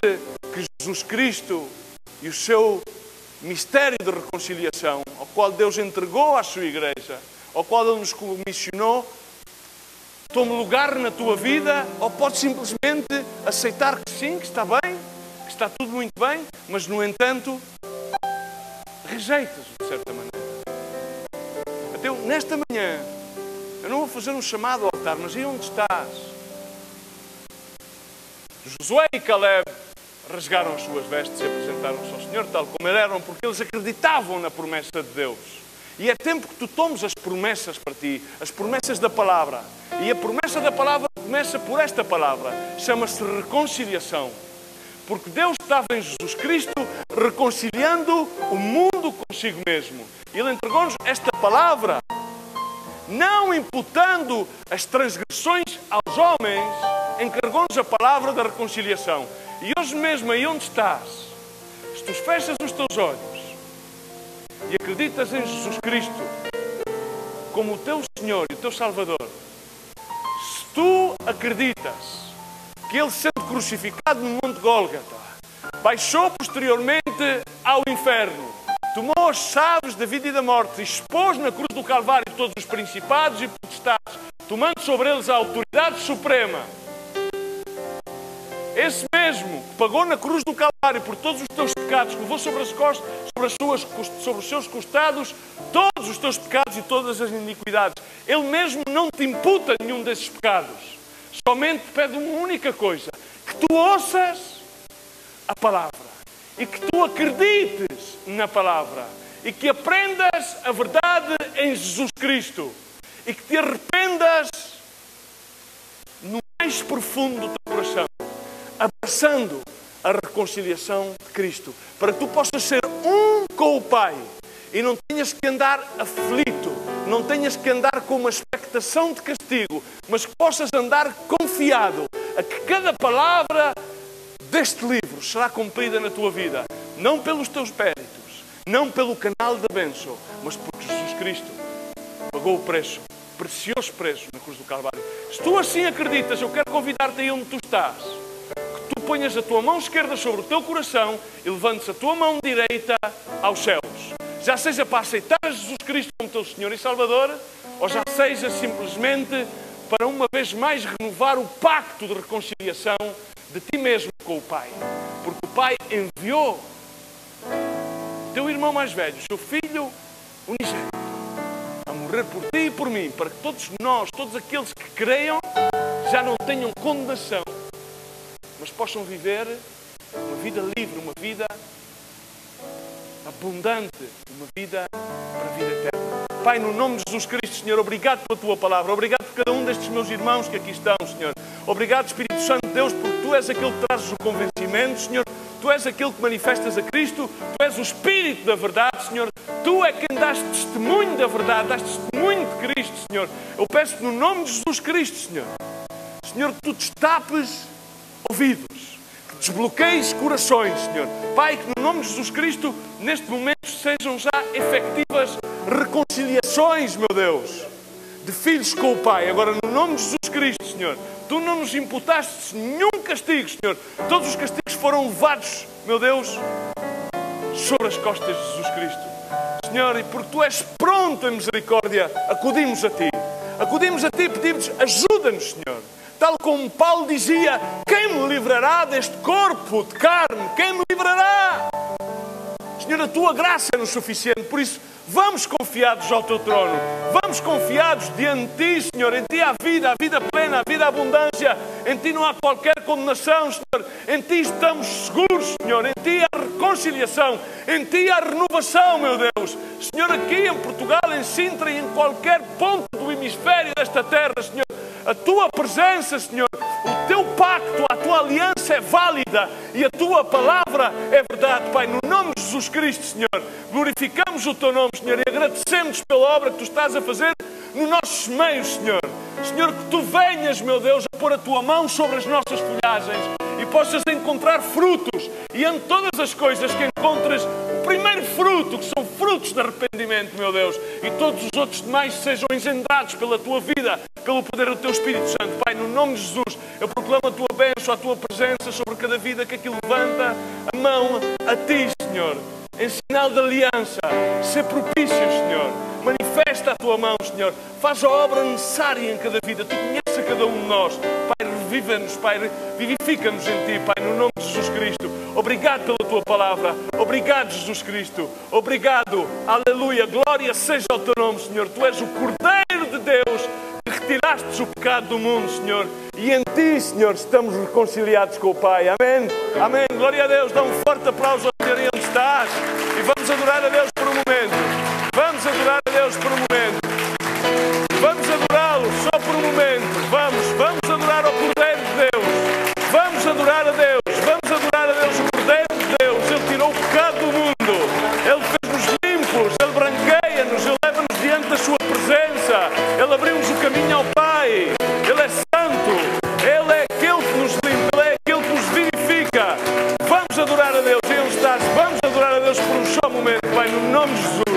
que Jesus Cristo e o seu mistério de reconciliação, ao qual Deus entregou à sua igreja, ao qual Ele nos comissionou, tome lugar na tua vida, ou podes simplesmente aceitar que sim, que está bem, que está tudo muito bem, mas no entanto rejeitas de certa maneira. Então, nesta manhã, eu não vou fazer um chamado ao altar, mas aí onde estás? Josué e Caleb rasgaram as suas vestes e apresentaram-se ao Senhor tal como eram, porque eles acreditavam na promessa de Deus. E é tempo que tu tomes as promessas para ti, as promessas da palavra. E a promessa da palavra começa por esta palavra, chama-se reconciliação. Porque Deus estava em Jesus Cristo reconciliando o mundo consigo mesmo. Ele entregou-nos esta palavra, não imputando as transgressões aos homens, encarregou-nos a palavra da reconciliação. E hoje mesmo, aí onde estás, se tu fechas os teus olhos e acreditas em Jesus Cristo como o teu Senhor e o teu Salvador, se tu acreditas que Ele, sendo crucificado no Monte Gólgota, baixou posteriormente ao inferno, tomou as chaves da vida e da morte e expôs na cruz do Calvário todos os principados e potestades, tomando sobre eles a autoridade suprema, esse mesmo que pagou na cruz do Calvário por todos os teus pecados, que levou sobre as costas, sobre os seus costados, todos os teus pecados e todas as iniquidades, Ele mesmo não te imputa nenhum desses pecados. Somente te pede uma única coisa: que tu ouças a palavra e que tu acredites na palavra e que aprendas a verdade em Jesus Cristo e que te arrependas no mais profundo do teu coração, abraçando a reconciliação de Cristo, para que tu possas ser um com o Pai e não tenhas que andar aflito, não tenhas que andar com uma expectação de castigo, mas que possas andar confiado a que cada palavra deste livro será cumprida na tua vida, não pelos teus méritos, não pelo canal da bênção, mas porque Jesus Cristo pagou o preço, precioso preço na cruz do Calvário. Se tu assim acreditas, eu quero convidar-te aí onde tu estás, que tu ponhas a tua mão esquerda sobre o teu coração e levantes a tua mão direita aos céus. Já seja para aceitar Jesus Cristo como teu Senhor e Salvador, ou já seja simplesmente para uma vez mais renovar o pacto de reconciliação de ti mesmo com o Pai. Porque o Pai enviou o teu irmão mais velho, o seu filho unigênito, a morrer por ti e por mim, para que todos nós, todos aqueles que creiam, já não tenham condenação, mas possam viver uma vida livre, uma vida abundante, uma vida para a vida eterna. Pai, no nome de Jesus Cristo, Senhor, obrigado pela Tua palavra, obrigado por cada um destes meus irmãos que aqui estão, Senhor. Obrigado, Espírito Santo de Deus, porque Tu és aquele que trazes o convencimento, Senhor. Tu és aquele que manifestas a Cristo, Tu és o Espírito da verdade, Senhor. Tu é quem dás testemunho da verdade, dás testemunho de Cristo, Senhor. Eu peço-te no nome de Jesus Cristo, Senhor. Senhor, que Tu destapes ouvidos, que desbloqueies corações, Senhor. Pai, que no nome de Jesus Cristo, neste momento, sejam já efetivas reconciliações, meu Deus, de filhos com o Pai. Agora, no nome de Jesus Cristo, Senhor, Tu não nos imputaste nenhum castigo, Senhor. Todos os castigos foram levados, meu Deus, sobre as costas de Jesus Cristo. Senhor, e porque Tu és pronto em misericórdia, acudimos a Ti. Acudimos a Ti e pedimos, ajuda-nos, Senhor. Tal como Paulo dizia, quem me livrará deste corpo de carne? Quem me livrará? Senhor, a Tua graça é-nos suficiente, por isso vamos confiados ao Teu trono, vamos confiados diante de Ti, Senhor. Em Ti há vida plena, a vida abundância, em Ti não há qualquer condenação, Senhor. Em Ti estamos seguros, Senhor, em Ti há reconciliação, em Ti há renovação, meu Deus. Senhor, aqui em Portugal, em Sintra e em qualquer ponto do hemisfério desta terra, Senhor, a Tua presença, Senhor, o Teu pacto, a Tua aliança é válida e a Tua palavra é verdade, Pai. No nome de Jesus Cristo, Senhor, glorificamos o Teu nome, Senhor, e agradecemos pela obra que Tu estás a fazer nos nossos meios, Senhor. Senhor, que Tu venhas, meu Deus, a pôr a Tua mão sobre as nossas folhagens e possas encontrar frutos e em todas as coisas que encontres o primeiro fruto, que são frutos de arrependimento, meu Deus, e todos os outros demais sejam engendrados pela Tua vida, pelo poder do Teu Espírito Santo. Pai, no nome de Jesus, eu proclamo a Tua bênção, a Tua presença sobre cada vida que aqui levanta a mão a Ti, Senhor, em sinal de aliança. Ser propício, Senhor. Manifesta a Tua mão, Senhor. Faz a obra necessária em cada vida. Tu conheces a cada um de nós. Pai, reviva-nos, Pai, vivifica-nos em Ti, Pai, no nome de Jesus Cristo. Obrigado pela Tua palavra. Obrigado, Jesus Cristo. Obrigado. Aleluia. Glória seja ao Teu nome, Senhor. Tu és o Cordeiro de Deus que retiraste o pecado do mundo, Senhor. E em Ti, Senhor, estamos reconciliados com o Pai. Amém. Amém. Glória a Deus. Dá um forte aplauso ao Senhor aí onde estás. E vamos adorar a Deus por um momento. Vamos adorar a Deus por um momento. Vamos adorá-lo só por um momento. Vamos adorar ao Cordeiro de Deus. Vamos adorar a Deus. Vamos adorar a Deus, o Cordeiro de Deus. Ele tirou o pecado do mundo. Ele fez-nos limpos. Ele branqueia-nos. Ele leva-nos diante da Sua presença. Ele abriu-nos o caminho ao Pai. Ele é santo. Ele é aquele que nos limpa. Ele é aquele que nos vivifica. Vamos adorar a Deus. E onde estás? Vamos adorar a Deus por um só momento, Pai, no nome de Jesus.